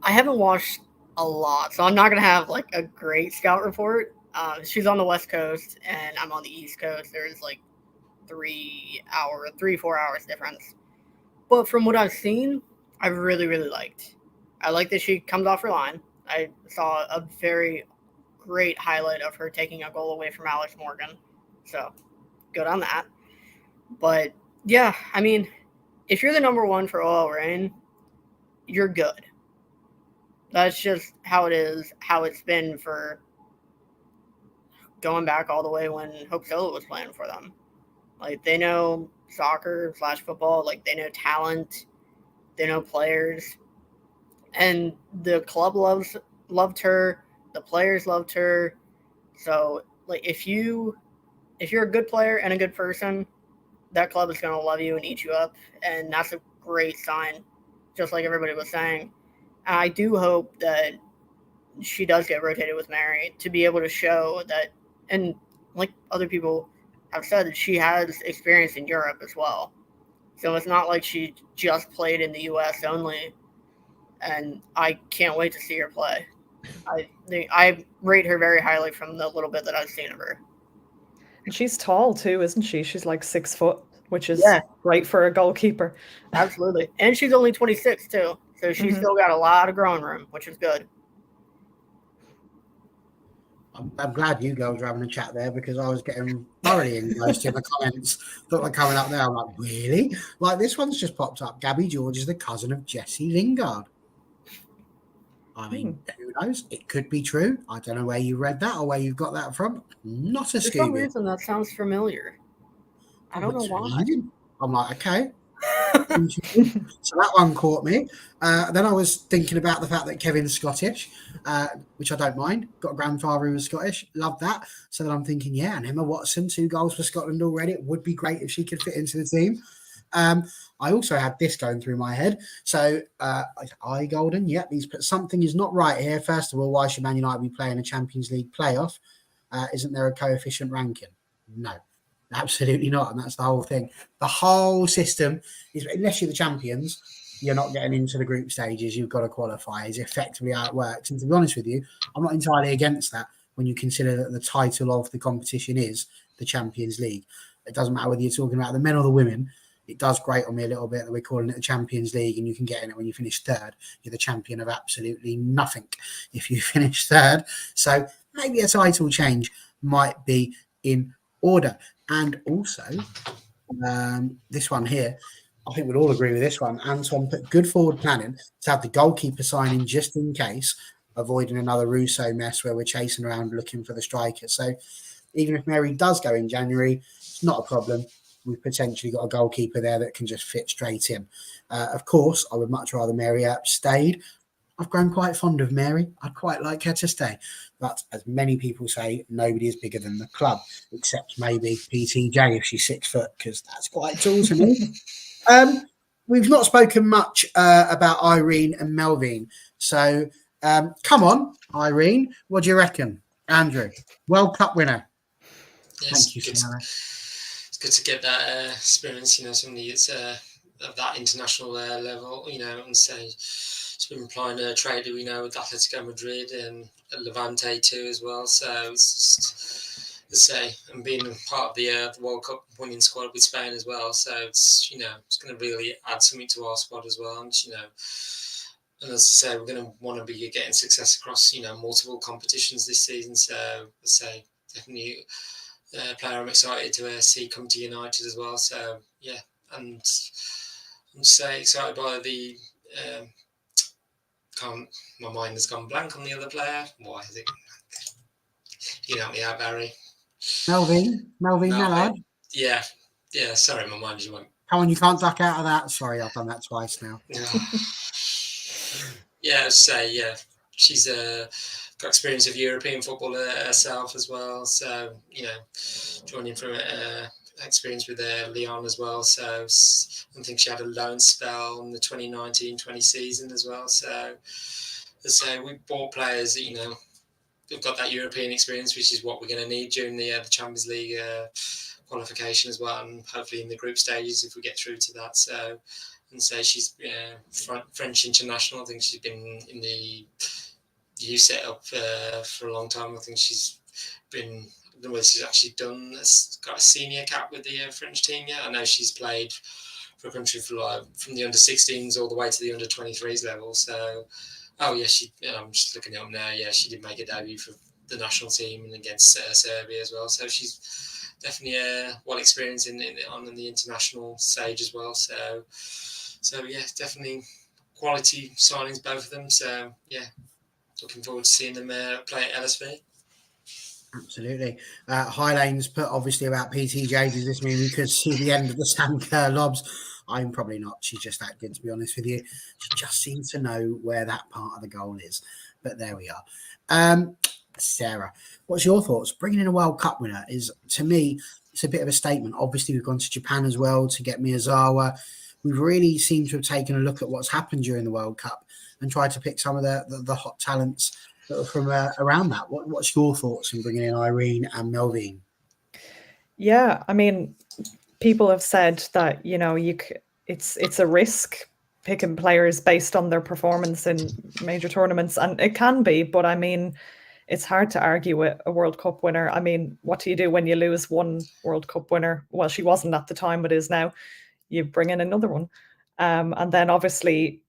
I haven't watched a lot, so I'm not going to have like a great scout report. She's on the West Coast and I'm on the East Coast. There's like 4 hours difference. But from what I've seen, I really, really liked. I like that she comes off her line. I saw a very great highlight of her taking a goal away from Alex Morgan. So good on that. But yeah, I mean, if you're the number one for OL Reign, you're good. That's just how it is, how it's been for going back all the way when Hope Solo was playing for them. Like, they know soccer / football. Like, they know talent. They know players. And the club loved her. The players loved her. So, like, if you're a good player and a good person, that club is going to love you and eat you up. And that's a great sign, just like everybody was saying. And I do hope that she does get rotated with Mary to be able to show that, and like other people have said, she has experience in Europe as well. So it's not like she just played in the U.S. only. And I can't wait to see her play. I rate her very highly from the little bit that I've seen of her. And she's tall too, isn't she? She's like 6 foot, which is great for a goalkeeper. Absolutely. And she's only 26 too. So she's still got a lot of growing room, which is good. I'm glad you girls are having a chat there, because I was getting thoroughly engrossed in the comments that were coming up there. I'm like, really? Like, this one's just popped up. Gabby George is the cousin of Jessie Lingard. I mean, who knows? It could be true. I don't know where you read that or where you've got that from. Not a Scooby. For some reason, that sounds familiar. I don't know why. I'm like, okay. So that one caught me. Then I was thinking about the fact that Kevin's Scottish, which I don't mind. Got a grandfather who was Scottish. Love that. So then I'm thinking, yeah, and Emma Watson, 2 goals for Scotland already. It would be great if she could fit into the team. I also had this going through my head. So, I Golden, something is not right here. First of all, why should Man United be playing a Champions League playoff? Isn't there a coefficient ranking? No, absolutely not. And that's the whole thing. The whole system is, unless you're the champions, you're not getting into the group stages. You've got to qualify, is effectively how it works. And to be honest with you, I'm not entirely against that when you consider that the title of the competition is the Champions League. It doesn't matter whether you're talking about the men or the women. It does grate on me a little bit that we're calling it the Champions League and you can get in it when you finish third. You're the champion of absolutely nothing if you finish third. So maybe a title change might be in order. And also, this one here, I think we'd all agree with this one. Anton put good forward planning to have the goalkeeper signing just in case, avoiding another Russo mess where we're chasing around looking for the striker. So even if Mary does go in January, it's not a problem. We've potentially got a goalkeeper there that can just fit straight in. Of course, I would much rather Mary stayed. I've grown quite fond of Mary. I'd quite like her to stay. But as many people say, nobody is bigger than the club, except maybe PTJ if she's 6 foot, because that's quite tall to me. We've not spoken much about Irene and Melvin. So come on, Irene. What do you reckon? Andrew, World Cup winner. Yes, Thank you, Sarah. It's good to get that experience, somebody that's of that international level, and say she's been applying a trade, with Atletico Madrid and Levante too as well. So it's just, let's say, and being part of the World Cup winning squad with Spain as well. So it's, it's going to really add something to our squad as well. And, and as I say, we're going to want to be getting success across, multiple competitions this season. So let's say, definitely player I'm excited to see come to United as well. So yeah, and I'm say excited by the. My mind has gone blank on the other player. Why is it? You can help me out, Barry. Melvin Mallard. Yeah. Sorry, my mind just went. Come on, you can't duck out of that. Sorry, I've done that twice now. She's got experience of European football herself as well. So joining from experience with Lyon as well. So I think she had a loan spell in the 2019-20 season as well. So let's say we bought players that who've got that European experience, which is what we're going to need during the Champions League qualification as well, and hopefully in the group stages if we get through to that. So. And say she's French international. I think she's been in the U setup for a long time. I think she's been. I don't know whether she's actually got a senior cap with the French team yet. I know she's played for a country for from the under-16s all the way to the under-23s level. So, I'm just looking it up now. Yeah, she did make a debut for the national team and against Serbia as well. So she's definitely well experienced on the international stage as well. So yeah, definitely quality signings, both of them. So yeah, looking forward to seeing them play at LSV. Absolutely. Highlane's put obviously about PTJ. Does this mean we could see the end of the Sam Kerr lobs? I'm probably not. She's just that good, to be honest with you. She just seems to know where that part of the goal is. But there we are. Sarah, what's your thoughts? Bringing in a World Cup winner is, to me, it's a bit of a statement. Obviously, we've gone to Japan as well to get Miyazawa. We've really seemed to have taken a look at what's happened during the World Cup and tried to pick some of the hot talents that are from around that. What's your thoughts in bringing in Irene and Melvin? Yeah, I mean, people have said that it's a risk picking players based on their performance in major tournaments, and it can be. But I mean, it's hard to argue with a World Cup winner. I mean, what do you do when you lose one World Cup winner? Well, she wasn't at the time, but is now. You bring in another one. And then obviously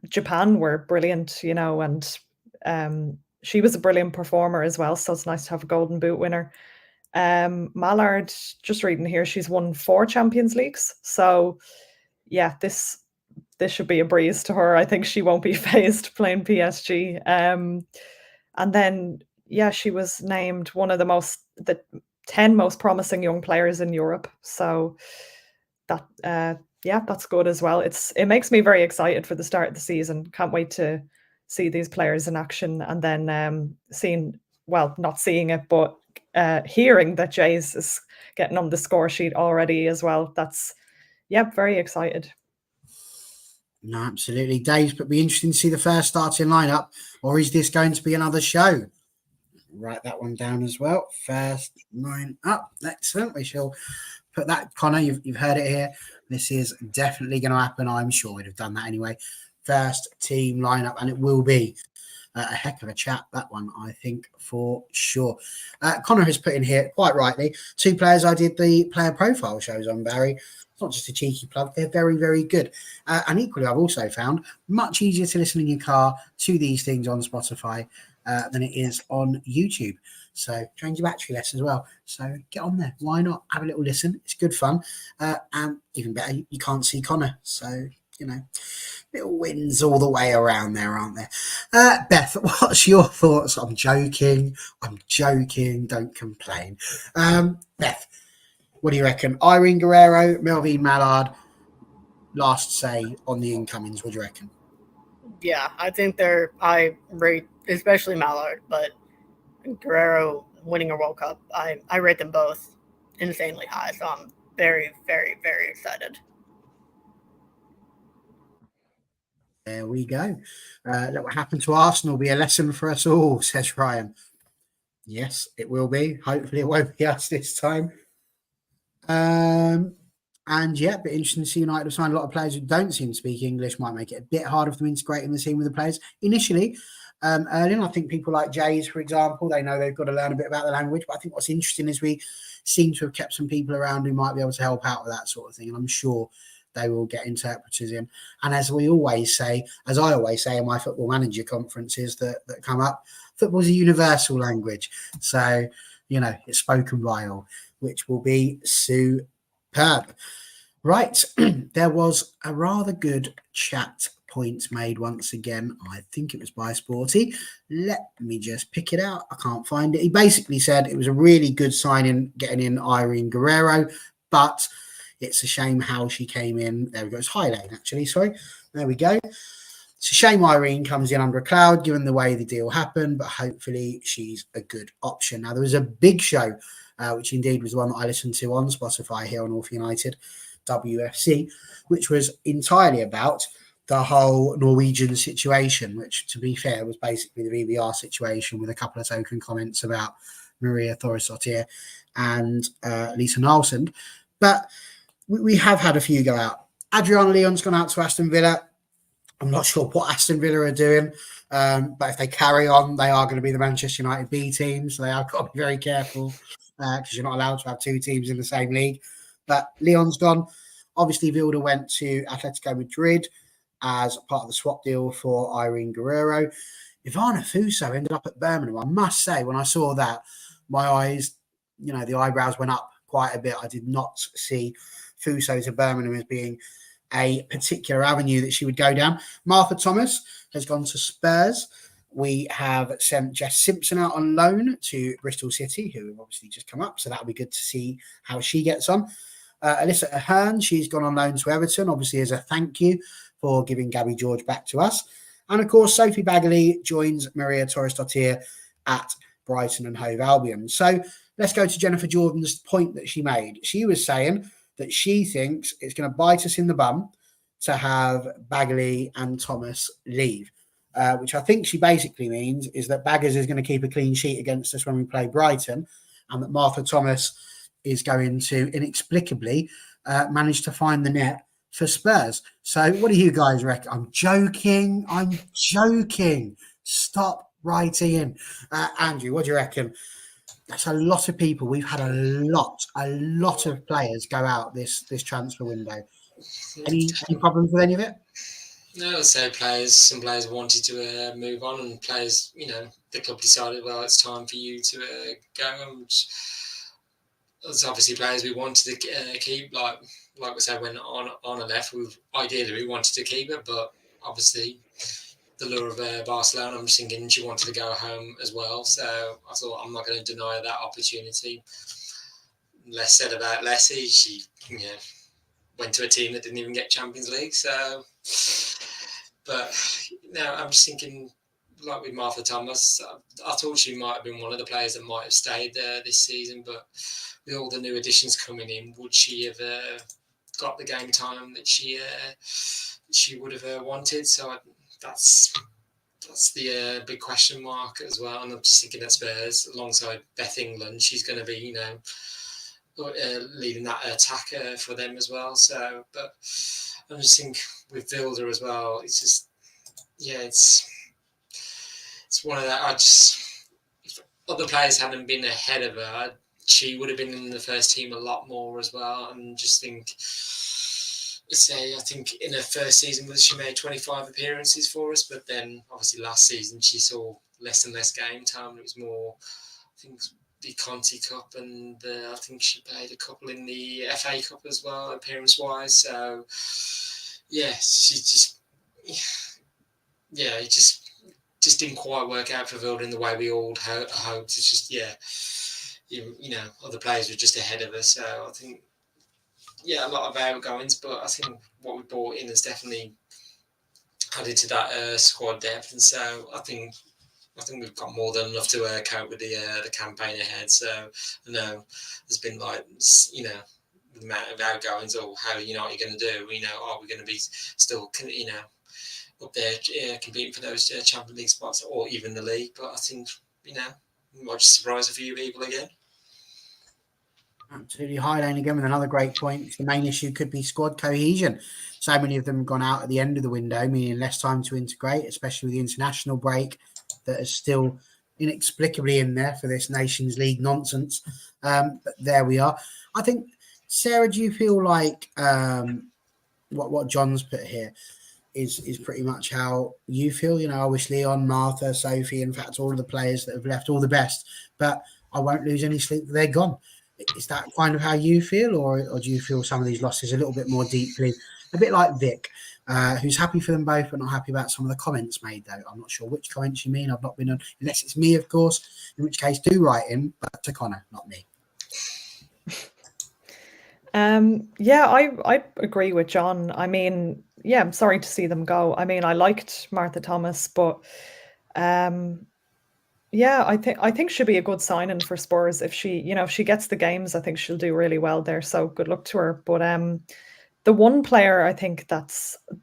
Japan were brilliant, and she was a brilliant performer as well. So it's nice to have a Golden Boot winner. Mallard, just reading here, she's won 4 Champions Leagues. So yeah, this should be a breeze to her. I think she won't be phased playing PSG. And then, yeah, she was named one of the 10 most promising young players in Europe. So that Yeah, that's good as well. It makes me very excited for the start of the season. Can't wait to see these players in action, and then not seeing it, but hearing that Jays is getting on the score sheet already as well. That's, very excited. No, absolutely. Dave's, but be interesting to see the first starting lineup, or is this going to be another show? Write that one down as well. First line up. Excellent. We shall put that. Connor, you've heard it here. This is definitely going to happen. I'm sure we'd have done that anyway. First team lineup, and it will be a heck of a chat, that one, I think, for sure. Connor has put in here, quite rightly, 2 players I did the player profile shows on, Barry. It's not just a cheeky plug. They're very, very good. And equally, I've also found much easier to listen in your car to these things on Spotify than it is on YouTube. So change your battery less as well. So get on there. Why not? Have a little listen. It's good fun. And even better, you can't see Connor. So, little wins all the way around there, aren't there? Beth, what's your thoughts? I'm joking. Don't complain. Beth, what do you reckon? Irene Guerrero, Melvin Mallard, last say on the incomings. What do you reckon? Yeah, I think I rate, especially Mallard, but Guerrero winning a World Cup, I rate them both insanely high. So I'm very, very, very excited. There we go. Let what happened to Arsenal be a lesson for us all, says Ryan. Yes, it will be. Hopefully it won't be us this time. And yeah, but interesting to see United have signed a lot of players who don't seem to speak English, might make it a bit harder for them integrating the team with the players. Initially, early on, I think people like Jays, for example, they know they've got to learn a bit about the language. But I think what's interesting is we seem to have kept some people around who might be able to help out with that sort of thing. And I'm sure they will get interpreters in. And as I always say in my football manager conferences that come up, football's a universal language. So, it's spoken by all, which will be superb. Right. There was a rather good chat point made once again. I think it was by Sporty. Let me just pick it out. I can't find it. He basically said it was a really good signing getting in Irene Guerrero, but it's a shame how she came in. There we go. It's Highline, actually. Sorry. There we go. It's a shame Irene comes in under a cloud, given the way the deal happened, but hopefully she's a good option. Now, there was a big show, which indeed was the one that I listened to on Spotify here on North United, WFC, which was entirely about the whole Norwegian situation, which, to be fair, was basically the VBR situation with a couple of token comments about Maria Thorisdottir and Lisa Nilsson. But we have had a few go out. Adriana Leon's gone out to Aston Villa. I'm not sure what Aston Villa are doing, but if they carry on, they are going to be the Manchester United B team, so they have got to be very careful because you're not allowed to have 2 teams in the same league. But Leon's gone. Obviously, Vilda went to Atletico Madrid as part of the swap deal for Irene Guerrero. Ivana Fuso ended up at Birmingham. I must say, when I saw that, my eyes, the eyebrows went up quite a bit. I did not see Fuso to Birmingham as being a particular avenue that she would go down. Martha Thomas has gone to Spurs. We have sent Jess Simpson out on loan to Bristol City, who have obviously just come up. So that'll be good to see how she gets on. Alyssa Ahern, she's gone on loan to Everton, obviously as a thank you for giving Gabby George back to us. And of course, Sophie Bagley joins Maria Thorisdottir at Brighton and Hove Albion. So let's go to Jennifer Jordan's point that she made. She was saying that she thinks it's going to bite us in the bum to have Bagley and Thomas leave, which I think she basically means is that Baggers is going to keep a clean sheet against us when we play Brighton, and that Martha Thomas is going to inexplicably manage to find the net for Spurs. So what do you guys reckon? I'm joking. Stop writing in. Andrew, what do you reckon? That's a lot of people. We've had a lot of players go out this transfer window. Any problems with any of it? No, I'd say some players wanted to move on, and players, the club decided, well, it's time for you to go. There's obviously players we wanted to keep, like we said, when Anna left, ideally we wanted to keep her, but obviously the lure of Barcelona, I'm just thinking she wanted to go home as well. So I thought I'm not going to deny that opportunity. Less said about Leslie. She, went to a team that didn't even get Champions League. So, but no, I'm just thinking, like with Martha Thomas, I thought she might have been one of the players that might have stayed there this season, but with all the new additions coming in, would she have got the game time that she would have wanted? So that's the big question mark as well. And I'm just thinking that Spurs, alongside Beth England, she's going to be, leading that attack for them as well. So, but I just think with Vilda as well, it's just, it's one of that. If other players hadn't been ahead of her, she would have been in the first team a lot more as well. And just think, I think in her first season, she made 25 appearances for us, but then obviously last season she saw less and less game time. It was more, I think, the Conti Cup, and I think she played a couple in the FA Cup as well, appearance-wise. So, yeah, it just didn't quite work out for Vilda in the way we all hoped. It's just, other players were just ahead of us. So I think, a lot of outgoings, but I think what we brought in has definitely added to that squad depth. And so I think we've got more than enough to cope with the campaign ahead. So I know there's been the amount of outgoings, or how are you going to do? Are we going to be still up there competing for those Champions League spots, or even the league? But I think we might just surprise a few people again. Absolutely. Highline again with another great point. The main issue could be squad cohesion. So many of them have gone out at the end of the window, meaning less time to integrate, especially with the international break that is still inexplicably in there for this Nations League nonsense. But there we are. I think, Sarah, do you feel like what John's put here is pretty much how you feel? I wish Leon, Martha, Sophie, in fact, all of the players that have left, all the best, but I won't lose any sleep that they're gone. Is that kind of how you feel, or do you feel some of these losses a little bit more deeply? A bit like Vic, who's happy for them both, but not happy about some of the comments made, though. I'm not sure which comments you mean. I've not been on, unless it's me, of course, in which case do write in, but to Connor, not me. I agree with John. I mean, I'm sorry to see them go. I mean, I liked Martha Thomas, but I think she'll be a good signing for Spurs. If she gets the games, I think she'll do really well there. So good luck to her. But the one player I think that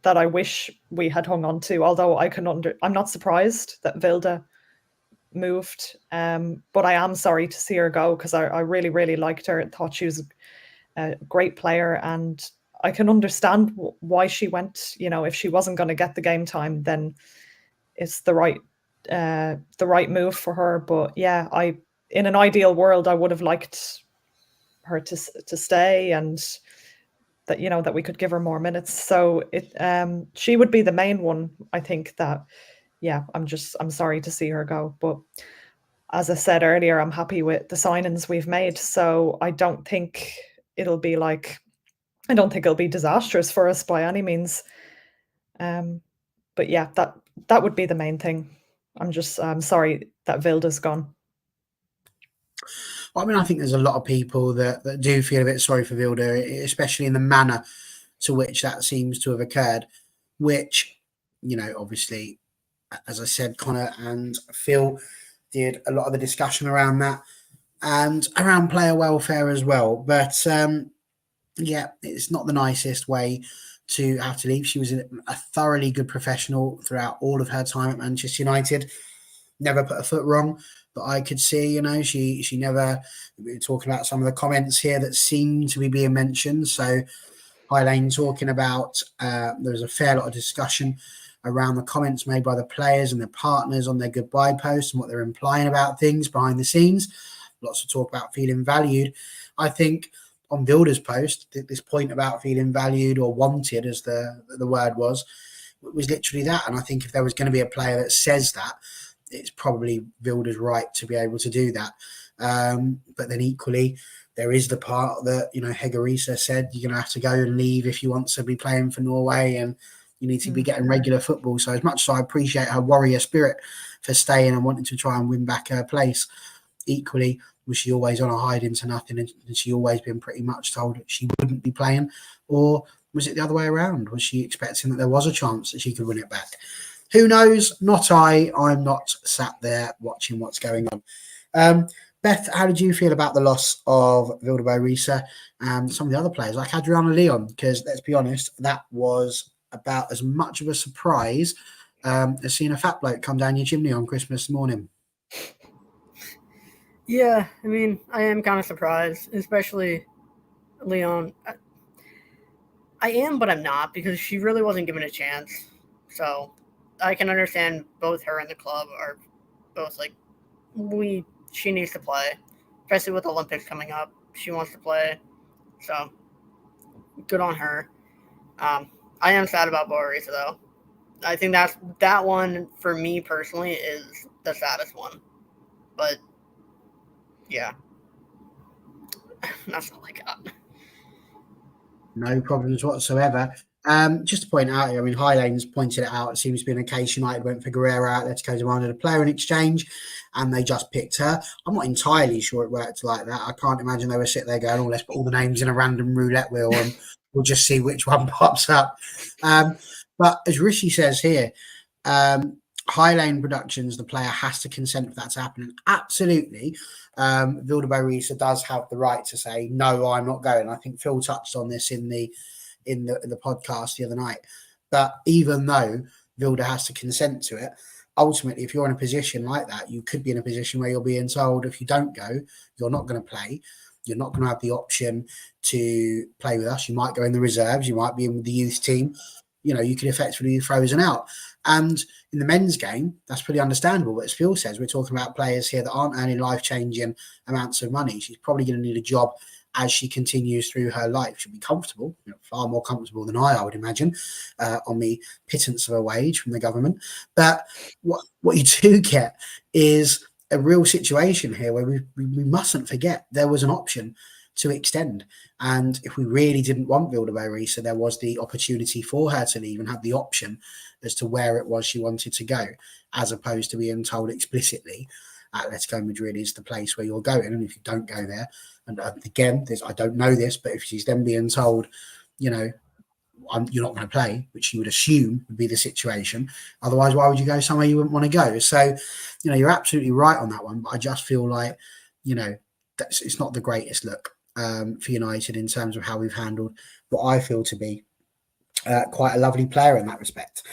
I wish we had hung on to, although I'm not surprised that Vilda moved. But I am sorry to see her go, because I really, really liked her. I thought she was a great player, and I can understand why she went. If she wasn't going to get the game time, then it's the right move for her. But in an ideal world, I would have liked her to stay, and that we could give her more minutes. So she would be the main one, I think. That I'm sorry to see her go, but as I said earlier, I'm happy with the signings we've made. So I don't think it'll be disastrous for us by any means. But that would be the main thing. I'm sorry that Vilda's gone. Well, I mean, I think there's a lot of people that do feel a bit sorry for Vilda, especially in the manner to which that seems to have occurred, which, obviously, as I said, Connor and Phil did a lot of the discussion around that and around player welfare as well. But, it's not the nicest way to have to leave. She was a thoroughly good professional throughout all of her time at Manchester United. Never put a foot wrong, but I could see, she never. We were talking about some of the comments here that seem to be being mentioned. So, Highline talking about there was a fair lot of discussion around the comments made by the players and their partners on their goodbye posts and what they're implying about things behind the scenes. Lots of talk about feeling valued. I think on Vilda's post, this point about feeling valued or wanted, as the word was literally that. And I think if there was going to be a player that says that, it's probably Vilda's right to be able to do that. But then equally, there is the part that, Hegerisa said, you're going to have to go and leave if you want to be playing for Norway, and you need to be getting regular football. So as much as I appreciate her warrior spirit for staying and wanting to try and win back her place, equally, Was she always on a hiding to nothing, and she always been pretty much told that she wouldn't be playing? Or was it the other way around? Was she expecting that there was a chance that she could win it back? Who knows? Not I. I'm not sat there watching what's going on. Beth, how did you feel about the loss of Vilde Risa and some of the other players like Adriana Leon? Because let's be honest, that was about as much of a surprise as seeing a fat bloke come down your chimney on Christmas morning. Yeah, I mean, I am kind of surprised, especially Leon. I am, but I'm not, because she really wasn't given a chance. So I can understand both her and the club are both like, she needs to play, especially with Olympics coming up. She wants to play, so good on her. I am sad about Borisa, though. I think that one, for me personally, is the saddest one. But, yeah. That's all I got. No problems whatsoever. Just to point out here, I mean, Highlane's pointed it out. It seems to be in a case United went for Guerrero. Atletico demanded a player in exchange, and they just picked her. I'm not entirely sure it worked like that. I can't imagine they were sitting there going, "Oh, let's put all the names in a random roulette wheel, and we'll just see which one pops up." But as Rishi says here, Highlane Productions, the player has to consent for that to happen. And absolutely, Vilde Risa does have the right to say, "No, I'm not going." I think Phil touched on this in the podcast the other night. But even though Vilde has to consent to it, ultimately, if you're in a position like that, you could be in a position where you're being told, if you don't go, you're not going to play. You're not going to have the option to play with us. You might go in the reserves. You might be in with the youth team. You know, you could effectively be frozen out. And in the men's game, that's pretty understandable. But as Phil says, we're talking about players here that aren't earning life-changing amounts of money. She's probably going to need a job as she continues through her life. She'll be comfortable, far more comfortable than I would imagine, on the pittance of a wage from the government. But what you do get is a real situation here where we mustn't forget there was an option to extend. And if we really didn't want Vilde Risa, there was the opportunity for her to leave and have the option as to where it was she wanted to go, as opposed to being told explicitly, Atletico Madrid is the place where you're going. And if you don't go there, and again, I don't know this, but if she's then being told, you're not going to play, which you would assume would be the situation. Otherwise, why would you go somewhere you wouldn't want to go? So, you're absolutely right on that one. But I just feel like, it's not the greatest look for United in terms of how we've handled what I feel to be quite a lovely player in that respect.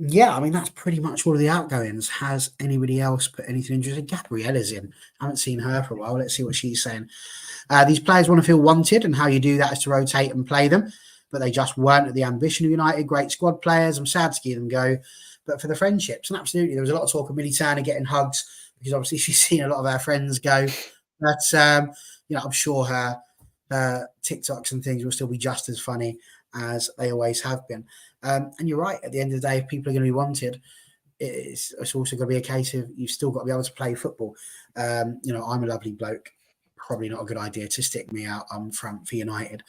Yeah, I mean, that's pretty much all of the outgoings. Has anybody else put anything interesting? Gabriella's in. I haven't seen her for a while. Let's see what she's saying. These players want to feel wanted, and how you do that is to rotate and play them, but they just weren't at the ambition of United. Great squad players. I'm sad to see them go, but for the friendships, and absolutely, there was a lot of talk of Millie Turner getting hugs, because obviously she's seen a lot of her friends go. But, I'm sure her TikToks and things will still be just as funny as they always have been. And you're right, at the end of the day, if people are going to be wanted, it's also going to be a case of you've still got to be able to play football. I'm a lovely bloke. Probably not a good idea to stick me out on front for United.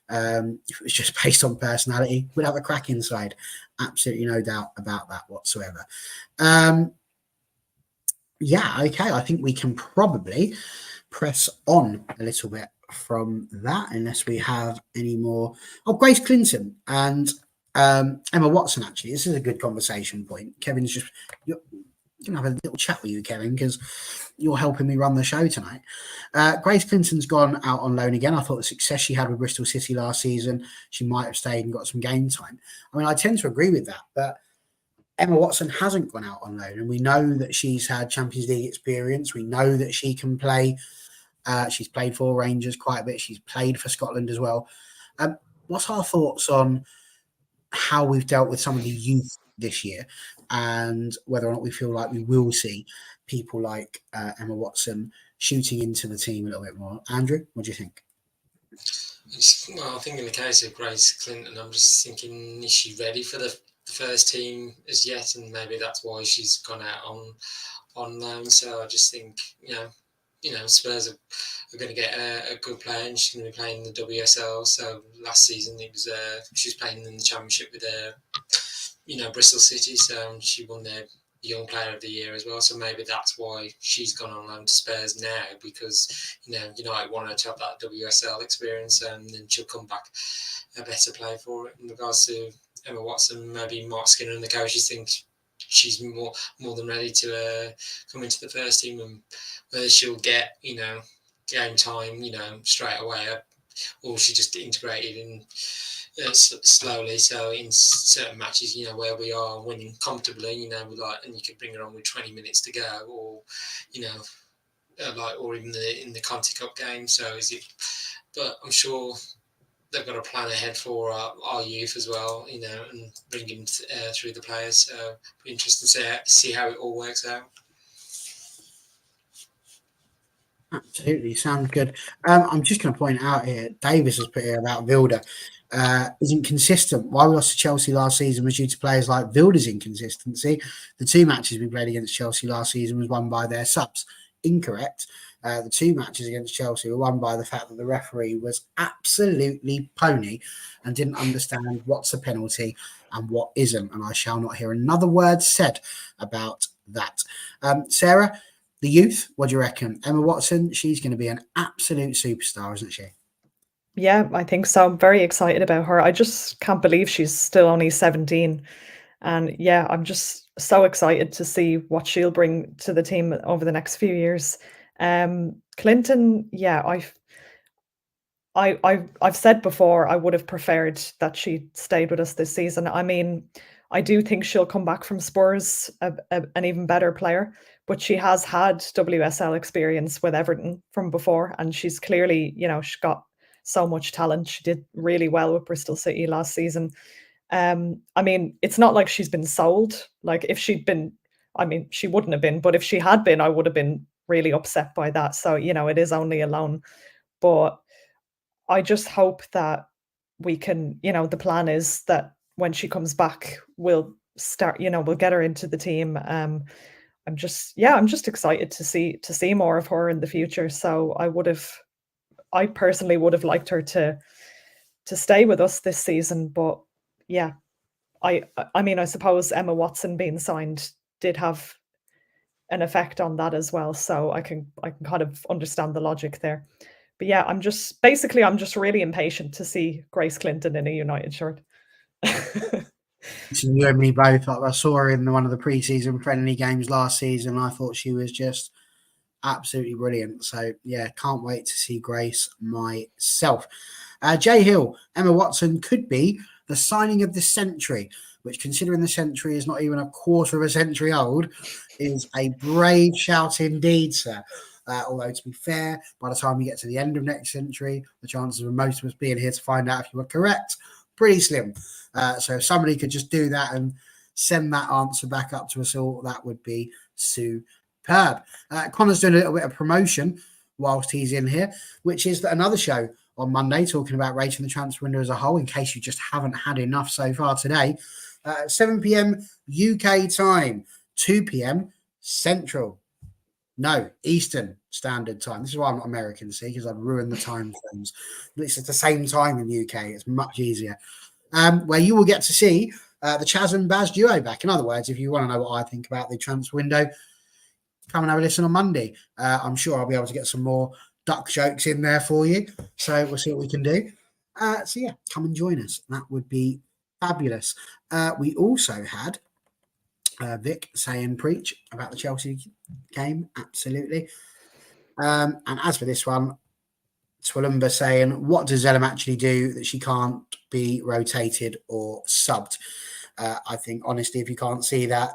If it was just based on personality, we'd have a crack inside. Absolutely no doubt about that whatsoever. Yeah, okay. I think we can probably press on a little bit from that, unless we have any more. Oh, Grace Clinton and Emma Watson, actually. This is a good conversation point. Kevin's just... You're going to have a little chat with you, Kevin, because you're helping me run the show tonight. Grace Clinton's gone out on loan again. I thought the success she had with Bristol City last season, she might have stayed and got some game time. I mean, I tend to agree with that, but Emma Watson hasn't gone out on loan, and we know that she's had Champions League experience. We know that she can play. She's played for Rangers quite a bit. She's played for Scotland as well. What's our thoughts on how we've dealt with some of the youth this year, and whether or not we feel like we will see people like Emma Watson shooting into the team a little bit more? Andrew, what do you think? Well, I think in the case of Grace Clinton, I'm just thinking, is she ready for the first team as yet? And maybe that's why she's gone out on loan. So I just think, Spurs are going to get a good player, and she's going to be playing the WSL. So last season she was playing in the Championship with Bristol City. So she won their Young Player of the Year as well. So maybe that's why she's gone on loan to Spurs now, because United want her to have that WSL experience, and then she'll come back a better player for it. In regards to Emma Watson, maybe Mark Skinner and the coaches think she's more than ready to come into the first team, and whether she'll get game time straight away, or she just integrated in slowly. So in certain matches, where we are winning comfortably, and you could bring her on with 20 minutes to go, or or even in the Conti Cup game. So but I'm sure they've got a plan ahead for our youth as well, and bringing through the players. So it'll be interesting to see how it all works out. Absolutely, sounds good. I'm just going to point out here, Davis has put here about Vilda isn't consistent. Why we lost to Chelsea last season was due to players like Vilda's inconsistency. The 2 matches we played against Chelsea last season was won by their subs. Incorrect. The 2 matches against Chelsea were won by the fact that the referee was absolutely pony and didn't understand what's a penalty and what isn't. And I shall not hear another word said about that. Sarah, the youth, what do you reckon? Emma Watson, she's going to be an absolute superstar, isn't she? Yeah, I think so. I'm very excited about her. I just can't believe she's still only 17. And yeah, I'm just so excited to see what she'll bring to the team over the next few years. Clinton, yeah, I've said before I would have preferred that she stayed with us this season. I mean, I do think she'll come back from Spurs an even better player, but she has had WSL experience with Everton from before, and she's clearly, she's got so much talent. She did really well with Bristol City last season. I mean, it's not like she's been sold. Like if she'd been, I mean, she wouldn't have been, but if she had been, I would have been really upset by that. So, it is only a loan. But I just hope that we can, the plan is that when she comes back, we'll start, we'll get her into the team. I'm just excited to see more of her in the future. So I personally would have liked her to stay with us this season, but yeah, I mean, I suppose Emma Watson being signed did have an effect on that as well. So I can kind of understand the logic there. But yeah, I'm just really impatient to see Grace Clinton in a United shirt. You and me both. I saw her in one of the pre-season friendly games last season. I thought she was just absolutely brilliant. So yeah, can't wait to see Grace myself. Jay Hill, Emma Watson could be the signing of the century, which, considering the century is not even a quarter of a century old, is a brave shout indeed, sir. Although, to be fair, by the time we get to the end of next century, the chances of most of us being here to find out if you were correct, pretty slim. So if somebody could just do that and send that answer back up to us all, that would be superb. Connor's doing a little bit of promotion whilst he's in here, which is another show on Monday talking about rating the transfer window as a whole, in case you just haven't had enough so far today. 7 p.m. UK time, 2 p.m. Central. No, Eastern Standard Time. This is why I'm not American, see, because I've ruined the time zones. It's at the same time in the UK. It's much easier. Where you will get to see the Chaz and Baz duo back. In other words, if you want to know what I think about the transfer window, come and have a listen on Monday. I'm sure I'll be able to get some more duck jokes in there for you. So we'll see what we can do. So yeah, come and join us. That would be fabulous. We also had Vic saying preach about the Chelsea game. Absolutely. And as for this one, Twilumba saying, what does Zellum actually do that she can't be rotated or subbed? I think, honestly, if you can't see that,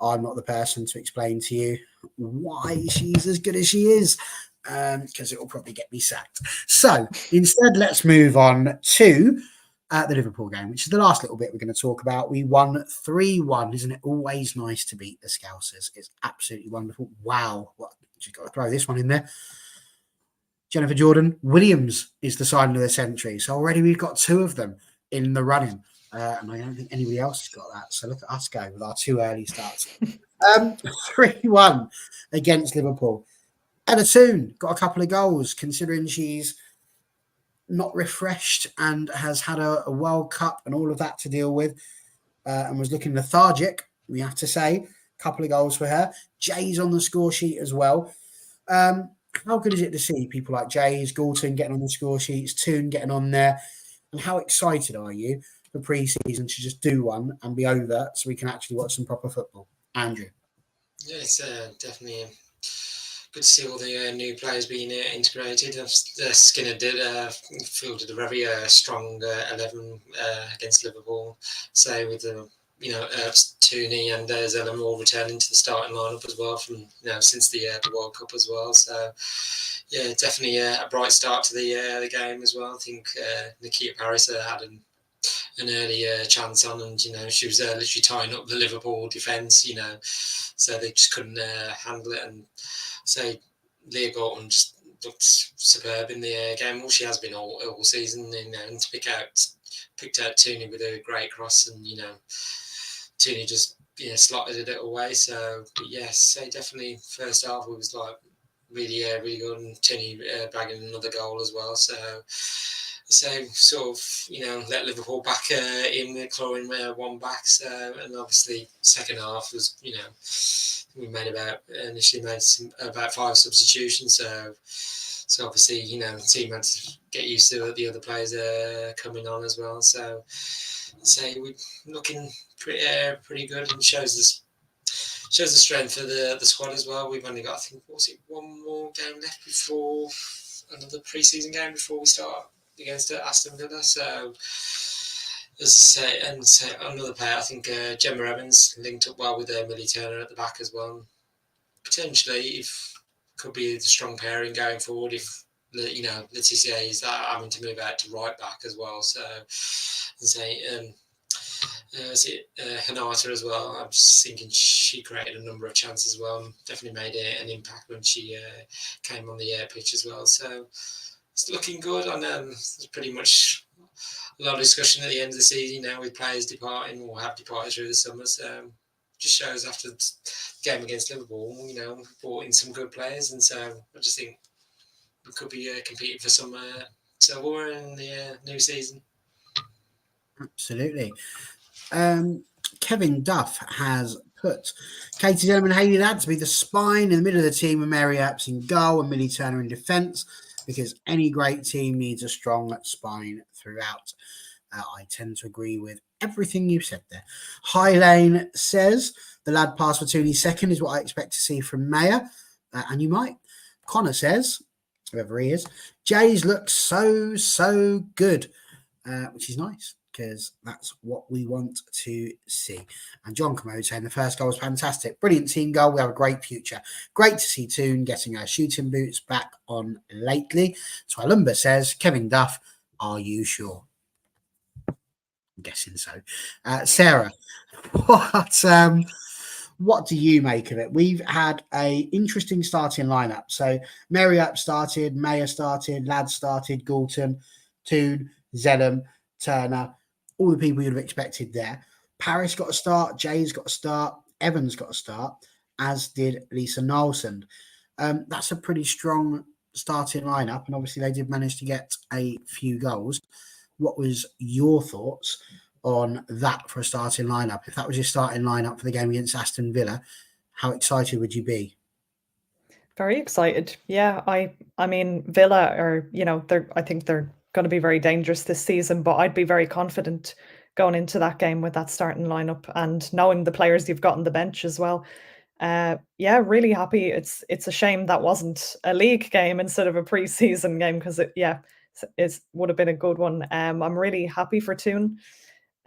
I'm not the person to explain to you why she's as good as she is, because it will probably get me sacked. So instead, let's move on to the Liverpool game, which is the last little bit we're going to talk about. We won 3-1. Isn't it always nice to beat the Scousers? It's absolutely wonderful. Wow. Just got to throw this one in there. Jennifer Jordan Williams is the signing of the century. So already we've got 2 of them in the running. And I don't think anybody else has got that. So look at us go with our 2 early starts. 3-1 against Liverpool. Ella Toone got a couple of goals, considering she's not refreshed and has had a World Cup and all of that to deal with, and was looking lethargic, we have to say. couple of goals for her. Jay's on the score sheet as well. How good is it to see people like Jay's, Galton getting on the score sheets, Toon getting on there? And how excited are you for pre-season to just do one and be over so we can actually watch some proper football? Andrew? Yeah, it's definitely good to see all the new players being integrated. Skinner fielded a very strong 11 against Liverpool. So with the Tooney and Zellum all returning to the starting lineup as well from since the World Cup as well. So yeah, definitely a bright start to the game as well. I think Nikita Paris had an early chance on, and she was literally tying up the Liverpool defence. So they just couldn't handle it, and so Leah Gorton just looked superb in the game. Well, she has been all season, and to picked out Tooney with a great cross, and Tooney just slotted it away. So yes, so definitely first half it was like really good, and Tooney bagging another goal as well. So sort of let Liverpool back in with clawing one back. So, and obviously second half was we initially made about 5 substitutions. So obviously the team had to get used to the other players coming on as well. So we're looking pretty good, and shows the strength of the squad as well. We've only got, I think, one more game left before another pre-season game before we start against Aston Villa. So as I say, another player, I think Gemma Evans linked up well with Millie Turner at the back as well. Potentially, if could be a strong pairing going forward if Laetitia is having to move out to right back as well. So Hinata as well. I'm just thinking she created a number of chances as well. Definitely made an impact when she came on the pitch as well. So it's looking good. And there's pretty much a lot of discussion at the end of the season now with players departing or have departed through the summer. So just shows after the game against Liverpool, brought in some good players, and so I just think we could be competing for some silverware in the new season. Absolutely. Kevin Duff has put Katie Zellum and Hayley Ladd to be the spine in the middle of the team with Mary Epps in goal and Millie Turner in defence, because any great team needs a strong spine throughout. I tend to agree with everything you've said there. High Lane says the Ladd pass for Tooney second is what I expect to see from Maya, and you might. Connor says, whoever he is, Jay's looks so good, which is nice, because that's what we want to see. And John Commode saying the first goal was fantastic. Brilliant team goal. We have a great future. Great to see Toon getting her shooting boots back on lately. So Alumba says, Kevin Duff, are you sure? I'm guessing so. Sarah, what do you make of it? We've had a interesting starting lineup. So Mary Up started, Maya started, Ladd started, Galton, Toon, Zellum, Turner, all the people you'd have expected there. Paris got a start, Jay's got a start, Evans got a start, as did Lisa Nielsen. That's a pretty strong starting lineup, and obviously they did manage to get a few goals. What was your thoughts on that for a starting lineup? If that was your starting lineup for the game against Aston Villa, how excited would you be? Very excited. Yeah, I mean, Villa are, I think they're going to be very dangerous this season, but I'd be very confident going into that game with that starting lineup and knowing the players you've got on the bench as well. Yeah, really happy. It's a shame that wasn't a league game instead of a pre-season game, because it would have been a good one. I'm really happy for Toon.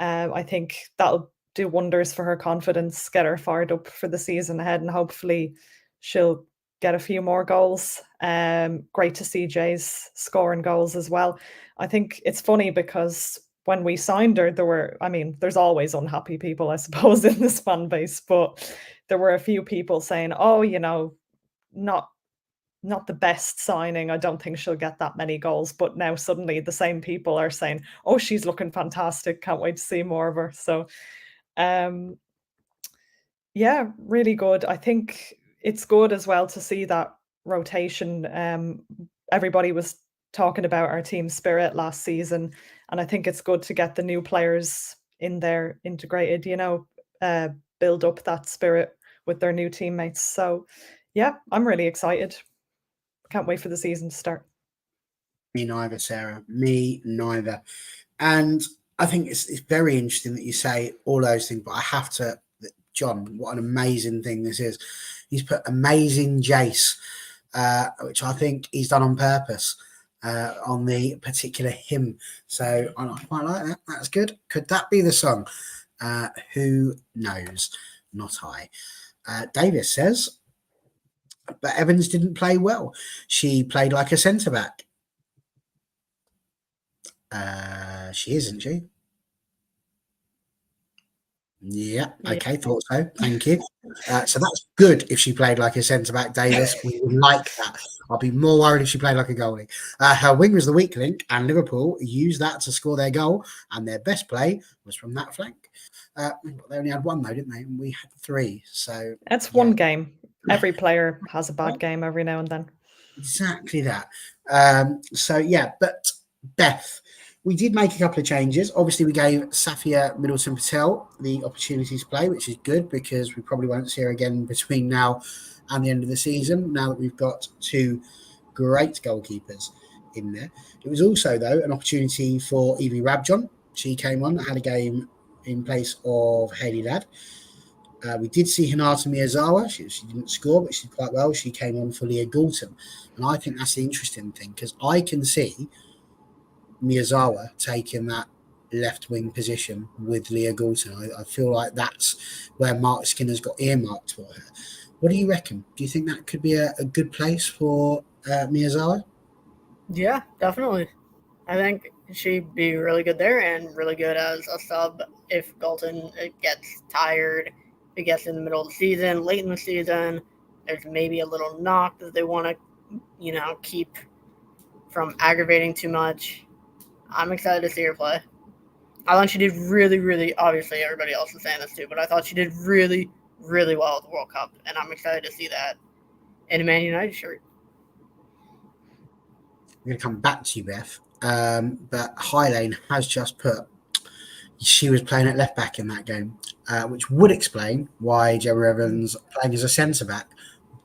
I think that'll do wonders for her confidence, get her fired up for the season ahead, and hopefully she'll get a few more goals. Great to see Jay's scoring goals as well. I think it's funny because when we signed her, there's always unhappy people, I suppose, in this fan base, but there were a few people saying, oh, not the best signing. I don't think she'll get that many goals. But now suddenly the same people are saying, oh, she's looking fantastic. Can't wait to see more of her. So, yeah, really good. I think it's good as well to see that rotation. Everybody was talking about our team spirit last season, and I think it's good to get the new players in there integrated, build up that spirit with their new teammates. So yeah, I'm really excited. Can't wait for the season to start. Me neither, Sarah. Me neither. And I think it's very interesting that you say all those things, but I have to, John, what an amazing thing this is. He's put amazing Jace, which I think he's done on purpose on the particular hymn. So I quite like that. That's good. Could that be the song? Who knows? Not I. Davis says, but Evans didn't play well. She played like a centre-back. She isn't she? Yeah, okay, thought so. Thank you. So that's good if she played like a centre-back, Davis. We would like that. I'll be more worried if she played like a goalie. Her wing was the weak link, and Liverpool used that to score their goal, and their best play was from that flank. They only had one, though, didn't they? And we had three. So that's one game. Every player has a bad game every now and then. Exactly that. But Beth, we did make a couple of changes. Obviously, we gave Safia Middleton Patel the opportunity to play, which is good because we probably won't see her again between now and the end of the season, now that we've got two great goalkeepers in there. It was also, though, an opportunity for Evie Rabjon. She came on, had a game in place of Hayley Ladd. We did see Hinata Miyazawa. She didn't score, but she did quite well. She came on for Leah Goulton. And I think that's the interesting thing because I can see Miyazawa taking that left wing position with Leah Goulton. I feel like that's where Mark Skinner's got earmarked for her. What do you reckon? Do you think that could be a good place for Miyazawa? Yeah, definitely. I think she'd be really good there and really good as a sub if Goulton gets tired, if it gets in the middle of the season, late in the season. There's maybe a little knock that they want to, keep from aggravating too much. I'm excited to see her play. I thought she did really, really, obviously everybody else is saying this too, but I thought she did really, really well at the World Cup, and I'm excited to see that in a Man United shirt. I'm going to come back to you, Beth, but Highlane has just put she was playing at left back in that game, which would explain why Gemma Evans playing as a centre-back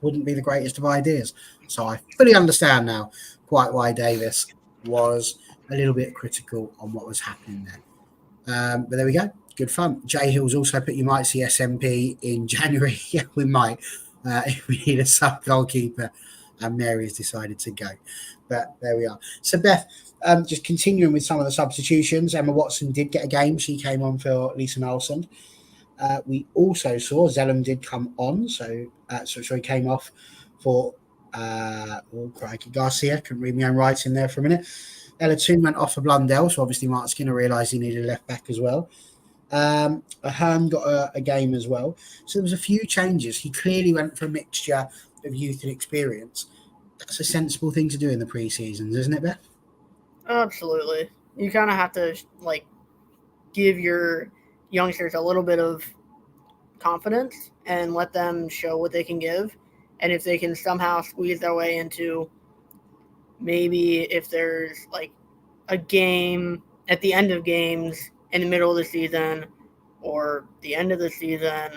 wouldn't be the greatest of ideas. So I fully understand now quite why Davis was a little bit critical on what was happening there. But there we go. Good fun. Jay Hill's also put you might see SMP in January. Yeah, we might. If we need a sub goalkeeper, and Mary's decided to go. But there we are. So Beth, just continuing with some of the substitutions, Emma Watson did get a game. She came on for Lisa Nilsson. We also saw Zellum did come on, so he came off for crikey, Garcia. Couldn't read my own writing there for a minute. Ella Toon went off for Blundell, so obviously Mark Skinner realised he needed a left back as well. Ahern got a game as well. So there was a few changes. He clearly went for a mixture of youth and experience. That's a sensible thing to do in the pre-seasons, isn't it, Beth? Absolutely. You kind of have to give your youngsters a little bit of confidence and let them show what they can give. And if they can somehow squeeze their way into maybe if there's a game at the end of games in the middle of the season or the end of the season,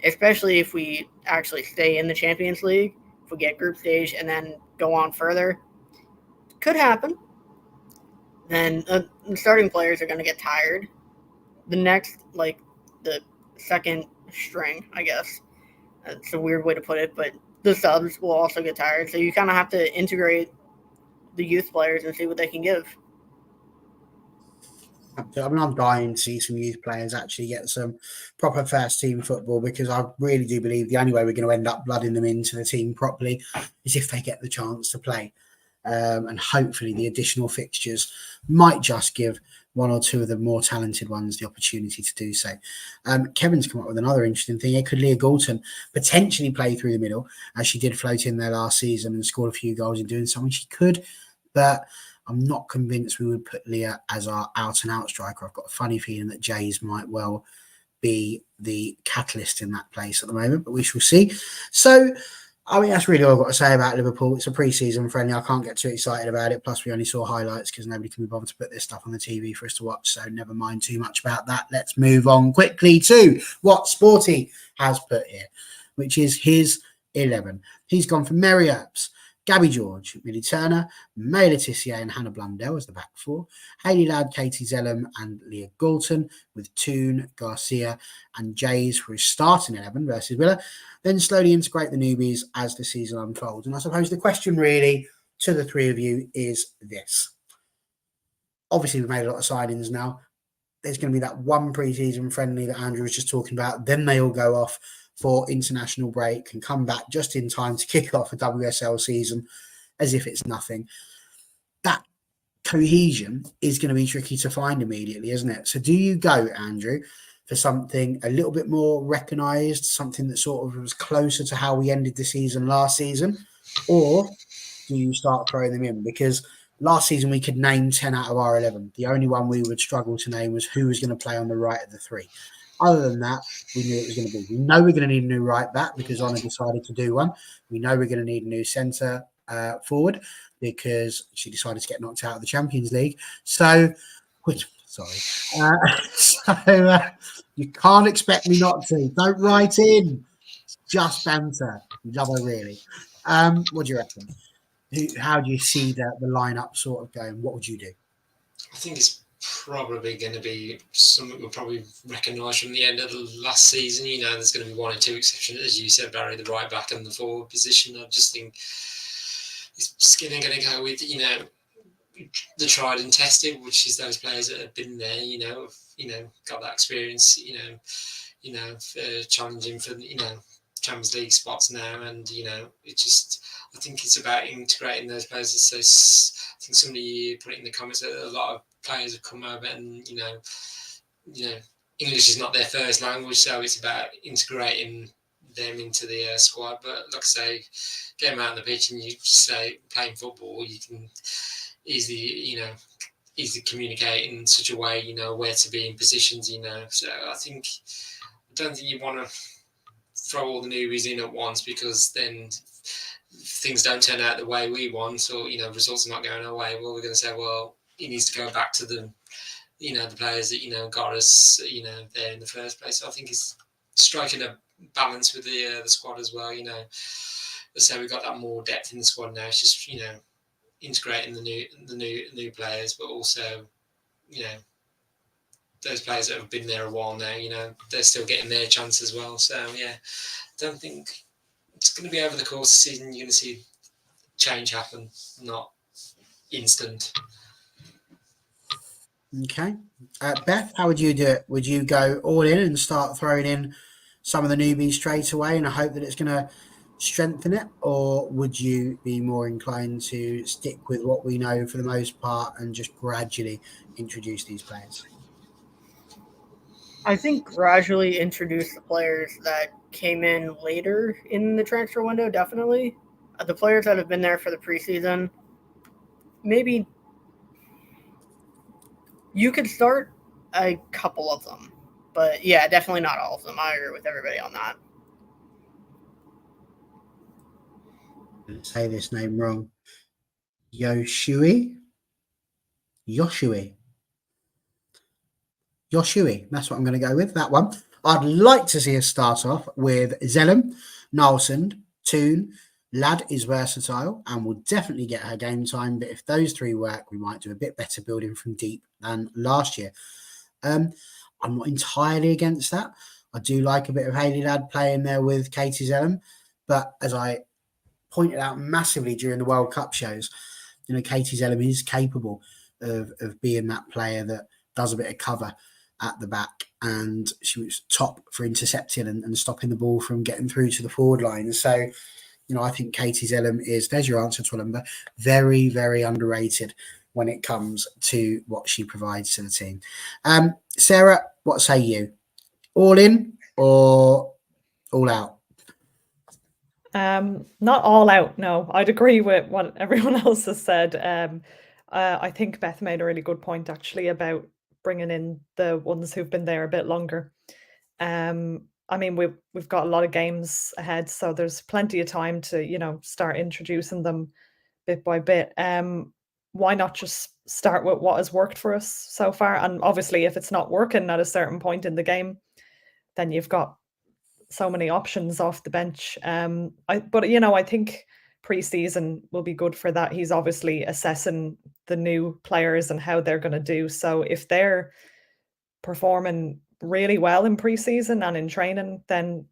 especially if we actually stay in the Champions League, if we get group stage and then go on further, could happen. Then the starting players are going to get tired. The next, the second string, I guess. It's a weird way to put it, but the subs will also get tired. So you kind of have to integrate the youth players and see what they can give. I'm dying to see some youth players actually get some proper first team football because I really do believe the only way we're going to end up blooding them into the team properly is if they get the chance to play. And hopefully the additional fixtures might just give one or two of the more talented ones the opportunity to do so. Kevin's come up with another interesting thing. Could Leah Goulton potentially play through the middle as she did float in there last season and scored a few goals in doing something? She could, but I'm not convinced we would put Leah as our out-and-out striker. I've got a funny feeling that Jays might well be the catalyst in that place at the moment, but we shall see. So, I mean, that's really all I've got to say about Liverpool. It's a pre-season friendly. I can't get too excited about it. Plus, we only saw highlights because nobody can be bothered to put this stuff on the TV for us to watch. So never mind too much about that. Let's move on quickly to what Sporty has put here. which is his 11. He's gone for Mary Earps, Gabby George, Millie Turner, May Letitia and Hannah Blundell as the back four, Hayley Ladd, Katie Zellum and Leah Galton, with Toon, Garcia and Jays for his starting 11 versus Villa. Then slowly integrate the newbies as the season unfolds. And I suppose the question really to the three of you is this. Obviously, we've made a lot of signings now. There's going to be that one pre-season friendly that Andrew was just talking about. Then they all go off for international break and come back just in time to kick off a WSL season as if it's nothing. That cohesion is going to be tricky to find immediately, isn't it? So do you go, Andrew, for something a little bit more recognised, something that sort of was closer to how we ended the season last season? Or do you start throwing them in? Because last season we could name 10 out of our 11. The only one we would struggle to name was who was going to play on the right of the three. Other than that, we knew it was going to be. We know we're going to need a new right back because Honor decided to do one. We know we're going to need a new centre forward because she decided to get knocked out of the Champions League. So, you can't expect me not to. Don't write in. It's just banter. Love her, really. What do you reckon? How do you see the lineup sort of going? What would you do? I think it's probably going to be something we'll probably recognise from the end of the last season. You know, there's going to be one or two exceptions, as you said, Barry, the right back and the forward position. I just think Skinner going to go with, you know, the tried and tested, which is those players that have been there, got that experience, challenging for, Champions League spots now. And, I think it's about integrating those players. So I think somebody put it in the comments that a lot of players have come over and, English is not their first language. So it's about integrating them into the squad. But like I say, get them out on the pitch and you say playing football, you can easily communicate in such a way, where to be in positions, So I don't think you want to throw all the newbies in at once, because then things don't turn out the way we want, or, results are not going our way. Well, we're going to say, well, he needs to go back to the players that, got us, there in the first place. So I think it's striking a balance with the squad as well, Let's say we've got that more depth in the squad now. It's just, integrating the new players, but also, those players that have been there a while now, they're still getting their chance as well. So yeah, I don't think it's going to be over the course of the season. You're going to see change happen, not instant. Okay, Beth, how would you do it? Would you go all in and start throwing in some of the newbies straight away and I hope that it's going to strengthen it, or would you be more inclined to stick with what we know for the most part and just gradually introduce these players? I think gradually introduce the players that came in later in the transfer window, definitely. The players that have been there for the preseason, maybe you could start a couple of them. But yeah, definitely not all of them. I agree with everybody on that. Say this name wrong. Yoshui. That's what I'm going to go with. That one. I'd like to see us start off with Zellum, Nilsson, Toon. Ladd is versatile and will definitely get her game time. But if those three work, we might do a bit better building from deep than last year. I'm not entirely against that. I do like a bit of Hayley Ladd playing there with Katie Zellum. But as I pointed out massively during the World Cup shows, Katie Zellum is capable of being that player that does a bit of cover at the back, and she was top for intercepting and stopping the ball from getting through to the forward line. So, I think Katie Zellum is, there's your answer, Twilumber, very, very underrated when it comes to what she provides to the team. Sarah, what say you? All in or all out? Not all out, no. I'd agree with what everyone else has said. I think Beth made a really good point, actually, about bringing in the ones who've been there a bit longer. I mean, we've got a lot of games ahead, so there's plenty of time to, start introducing them bit by bit. Why not just start with what has worked for us so far? And obviously, if it's not working at a certain point in the game, then you've got so many options off the bench. But you know, I think pre-season will be good for that. He's obviously assessing the new players and how they're going to do. So if they're performing really well in pre-season and in training, then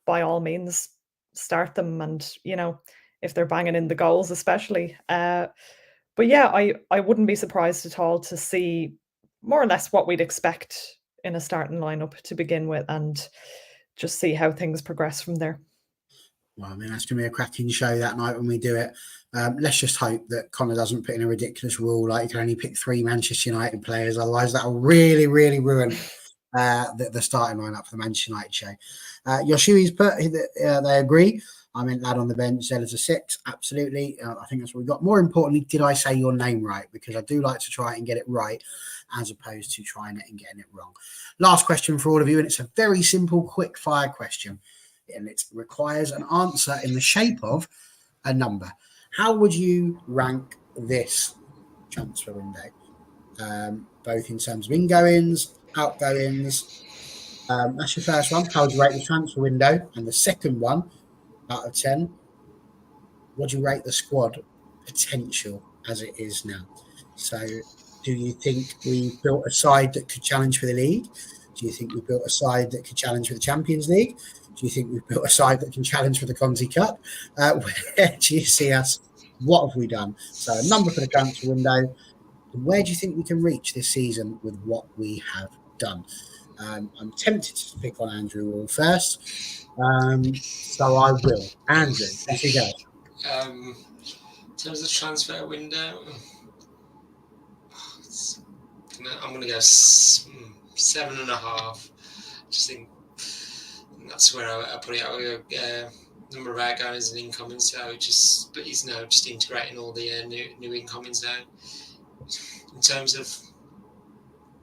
by all means start them. And you know, if they're banging in the goals, especially. But yeah, I wouldn't be surprised at all to see more or less what we'd expect in a starting lineup to begin with, and just see how things progress from there. Well, I mean, that's going to be a cracking show that night when we do it. Let's just hope that Connor doesn't put in a ridiculous rule like you can only pick 3 Manchester United players. Otherwise, that will really, really ruin the starting lineup for the Manchester United show. Yoshui's put they agree. I meant that on the bench. Zella's a 6. Absolutely. I think that's what we got. More importantly, did I say your name right? Because I do like to try and get it right as opposed to trying it and getting it wrong. Last question for all of you, and it's a very simple, quick fire question. And it requires an answer in the shape of a number. How would you rank this transfer window? Both in terms of ingoings, outgoings. That's your first one. How would you rate the transfer window? And the second one, out of 10, what do you rate the squad potential as it is now? So do you think we built a side that could challenge for the league? Do you think we built a side that could challenge for the Champions League? Do you think we've built a side that can challenge for the Conti Cup? Where do you see us? What have we done? So a number for the transfer window. Where do you think we can reach this season with what we have done? I'm tempted to pick on Andrew Wall first. So I will. Andrew, off you go. In terms of transfer window, I'm going to go 7.5. Just think that's where I put it. I go number of outgoings and incomings. So just integrating all the new incomings now. In terms of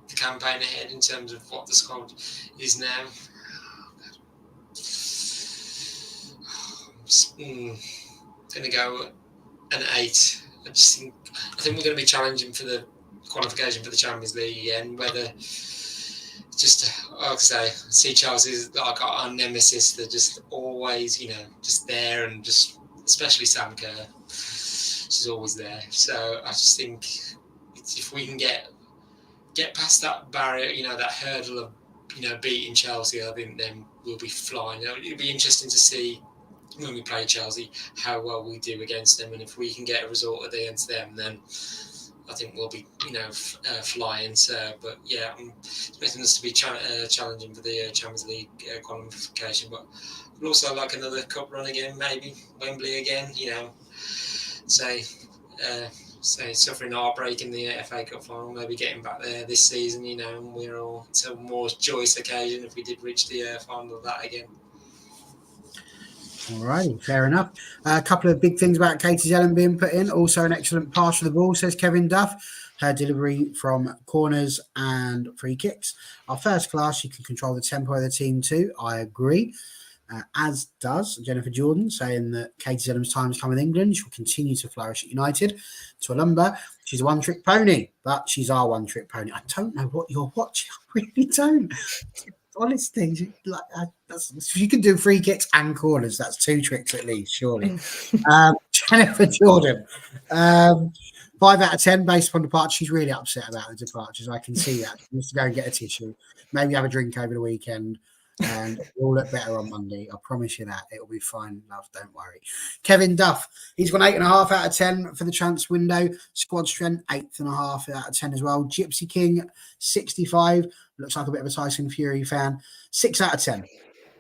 the campaign ahead, in terms of what the squad is now, going to go an 8. I think we're going to be challenging for the qualification for the Champions League again. Whether just like I say, see Chelsea's like our nemesis. They're just always, just there, and just especially Sam Kerr. She's always there. So I just think if we can get past that barrier, that hurdle of beating Chelsea, I think then we'll be flying. It'll be interesting to see when we play Chelsea how well we do against them, and if we can get a result against them, then I think we'll be flying. So, but yeah, I'm expecting us to be challenging for the Champions League qualification, but I'd also like another cup run again, maybe Wembley again. Say suffering heartbreak in the FA Cup final, maybe getting back there this season. And we're all, it's a more joyous occasion if we did reach the final of that again. All righty, fair enough. A couple of big things about Katie Zellum being put in. Also an excellent pass for the ball, says Kevin Duff. Her delivery from corners and free kicks are first class. She can control the tempo of the team too. I agree. As does Jennifer Jordan, saying that Katie Zellum's time has come with England. She'll continue to flourish at United. To Alumba, she's a one-trick pony, but she's our one-trick pony. I don't know what you're watching. I really don't. Honestly, if you can do free kicks and corners, that's 2 tricks at least, surely. Jennifer Jordan, 5 out of 10 based upon departure. She's really upset about the departures. I can see that. She needs to go and get a tissue, maybe have a drink over the weekend, and we'll look better on Monday. I promise you that. It'll be fine, love. Don't worry. Kevin Duff, he's got 8.5 out of 10 for the transfer window. Squad strength, 8.5 out of 10 as well. Gypsy King, 65. Looks like a bit of a Tyson Fury fan. 6 out of 10.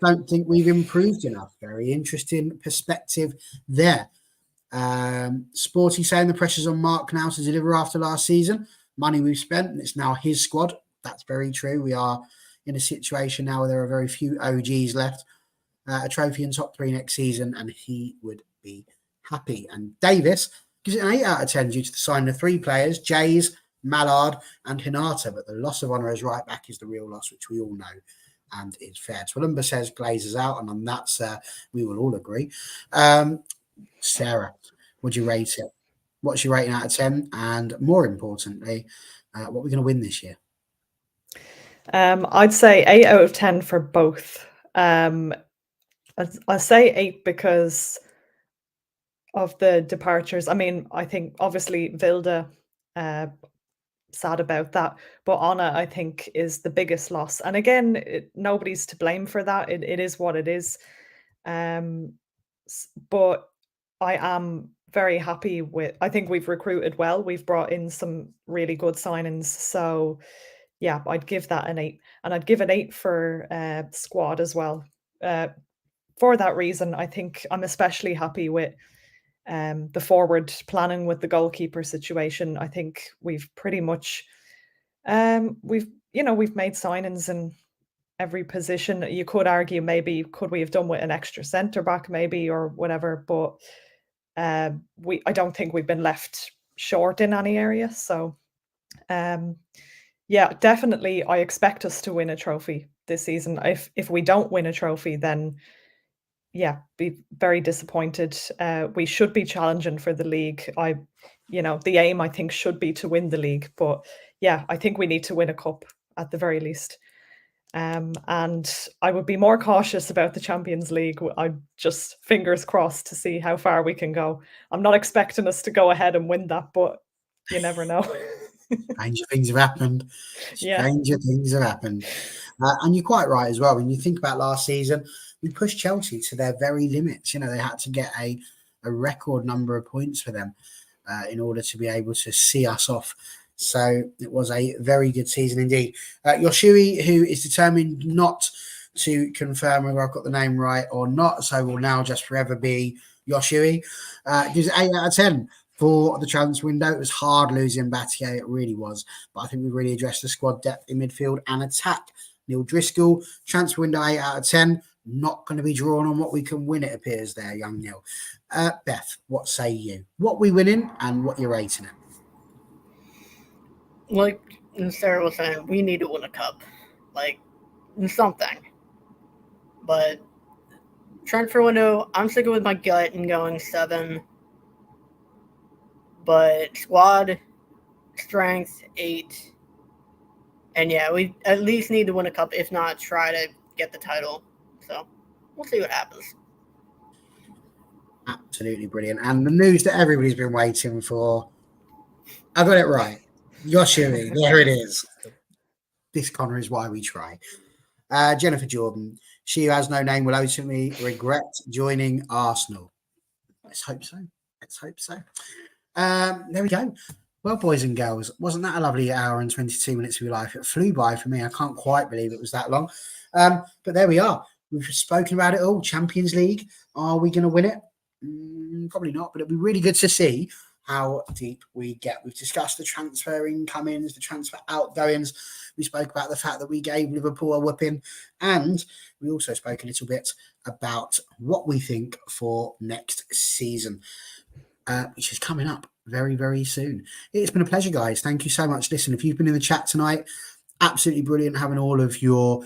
Don't think we've improved enough. Very interesting perspective there. Sporty saying the pressure's on Mark now to deliver after last season. Money we've spent, and it's now his squad. That's very true. We are in a situation now where there are very few OGs left. A trophy in top 3 next season, and he would be happy. And Davis gives it an 8 out of 10 due to the signing of 3 players, Jays, Mallard and Hinata, but the loss of honour as right back is the real loss, which we all know and is fair. Twilumba says Glazers out, and on that, we will all agree. Sarah, would you rate it? What's your rating out of 10? And more importantly, what we're going to win this year? I'd say 8 out of 10 for both. I'll say 8 because of the departures. I mean, I think obviously Vilda, sad about that, but Anna, I think, is the biggest loss. And again, nobody's to blame for that. It is what it is. But I am very happy with. I think we've recruited well. We've brought in some really good signings. So yeah, I'd give that an 8, and I'd give an 8 for squad as well. For that reason, I think I'm especially happy with the forward planning with the goalkeeper situation. I think we've pretty much we've made signings in every position. You could argue maybe could we have done with an extra centre back maybe or whatever, but I don't think we've been left short in any area. So yeah, definitely I expect us to win a trophy this season. If we don't win a trophy, then yeah, be very disappointed. We should be challenging for the league. The aim I think should be to win the league, but yeah, I think we need to win a cup at the very least. And I would be more cautious about the Champions League. I'm just fingers crossed to see how far we can go. I'm not expecting us to go ahead and win that, but you never know. Stranger things have happened. Yeah. Stranger things have happened. And you're quite right as well. When you think about last season, we pushed Chelsea to their very limits. They had to get a record number of points for them in order to be able to see us off. So it was a very good season indeed. Yoshiri, who is determined not to confirm whether I've got the name right or not, so will now just forever be Yoshiri, gives it 8 out of 10 for the transfer window. It was hard losing Battier, it really was. But I think we really addressed the squad depth in midfield and attack. Neil Driscoll, transfer window 8 out of 10. Not going to be drawn on what we can win, it appears there, young Neil. Beth, what say you? What we winning and what you're rating it? Like Sarah was saying, we need to win a cup. Like, something. But transfer window, I'm sticking with my gut and going 7. But squad strength 8. And yeah, we at least need to win a cup, if not try to get the title. So we'll see what happens. Absolutely brilliant. And the news that everybody's been waiting for. I got it right. Yoshiri, there it is. This, Connor, is why we try. Jennifer Jordan, she who has no name will ultimately regret joining Arsenal. Let's hope so. There we go. Well, boys and girls, wasn't that a lovely hour and 22 minutes of your life? It flew by for me. I can't quite believe it was that long. But there we are. We've spoken about it all. Champions League. Are we going to win it? Probably not, but it'll be really good to see how deep we get. We've discussed the transfer incomings, the transfer outgoings. We spoke about the fact that we gave Liverpool a whipping, and we also spoke a little bit about what we think for next season, which is coming up very, very soon. It's been a pleasure, guys. Thank you so much. Listen, if you've been in the chat tonight, absolutely brilliant having all of your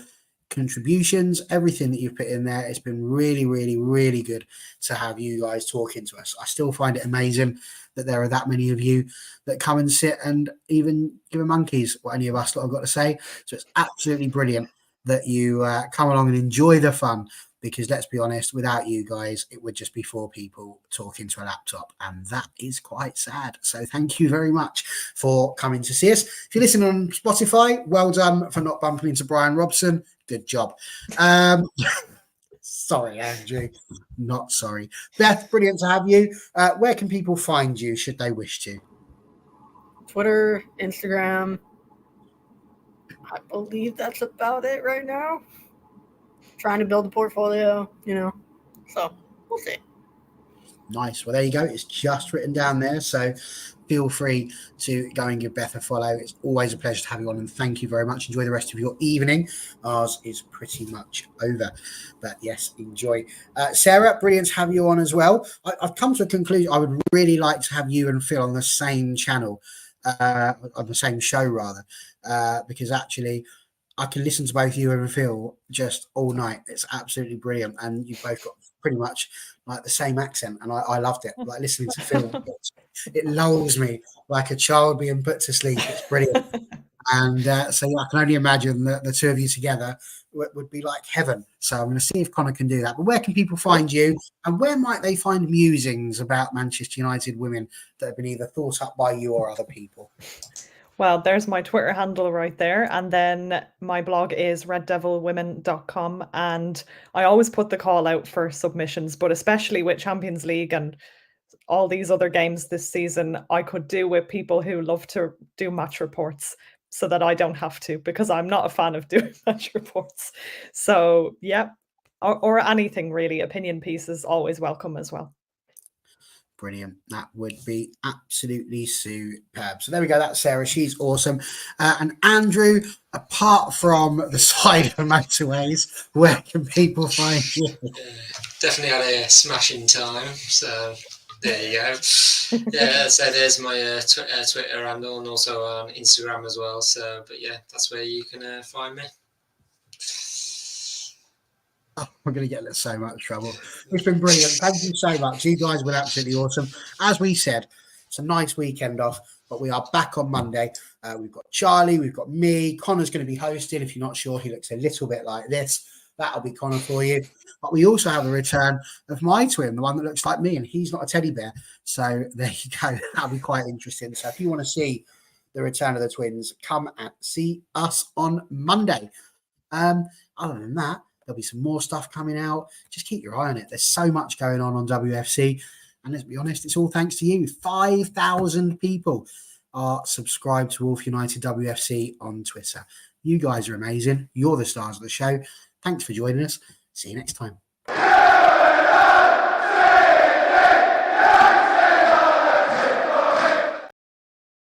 contributions, everything that you've put in there. It's been really, really, really good to have you guys talking to us. I still find it amazing that there are that many of you that come and sit and even give a monkeys what any of us lot have got to say. So it's absolutely brilliant that you come along and enjoy the fun, because let's be honest, without you guys, it would just be 4 people talking to a laptop, and that is quite sad. So thank you very much for coming to see us. If you're listening on Spotify, well done for not bumping into Brian Robson. Good job. Sorry, Andrew. Not sorry. Beth, brilliant to have you. Where can people find you should they wish to? Twitter, Instagram. I believe that's about it right now. Trying to build a portfolio, so we'll see. Nice. Well, there you go. It's just written down there. So feel free to go and give Beth a follow. It's always a pleasure to have you on, and thank you very much. Enjoy the rest of your evening. Ours is pretty much over, but yes, enjoy. Sarah, brilliant to have you on as well. I've come to a conclusion. I would really like to have you and Phil on the same channel, on the same show rather, because actually I can listen to both you and Phil just all night. It's absolutely brilliant, and you've both got pretty much like the same accent, and I loved it. Like listening to Phil, it lulls me like a child being put to sleep. It's brilliant. And so I can only imagine that the two of you together would be like heaven. So I'm going to see if Connor can do that. But where can people find you, and where might they find musings about Manchester United women that have been either thought up by you or other people? Well, there's my Twitter handle right there. And then my blog is reddevilwomen.com. And I always put the call out for submissions, but especially with Champions League and all these other games this season, I could do with people who love to do match reports so that I don't have to, because I'm not a fan of doing match reports. So, yeah, or anything really. Opinion pieces always welcome as well. Brilliant. That would be absolutely superb. So there we go. That's Sarah. She's awesome. And Andrew, apart from the side of motorways, where can people find you? Definitely had a smashing time. So there you go. Yeah, so there's my Twitter handle and also on Instagram as well. So, but yeah, that's where you can find me. Oh, we're going to get in so much trouble. It's been brilliant. Thank you so much. You guys were absolutely awesome. As we said, it's a nice weekend off, but we are back on Monday. We've got Charlie, we've got me. Connor's going to be hosting. If you're not sure, he looks a little bit like this. That'll be Connor for you. But we also have the return of my twin, the one that looks like me, and he's not a teddy bear. So there you go. That'll be quite interesting. So if you want to see the return of the twins, come and see us on Monday. Other than that, there'll be some more stuff coming out. Just keep your eye on it. There's so much going on WFC. And let's be honest, it's all thanks to you. 5,000 people are subscribed to Wolf United WFC on Twitter. You guys are amazing. You're the stars of the show. Thanks for joining us. See you next time.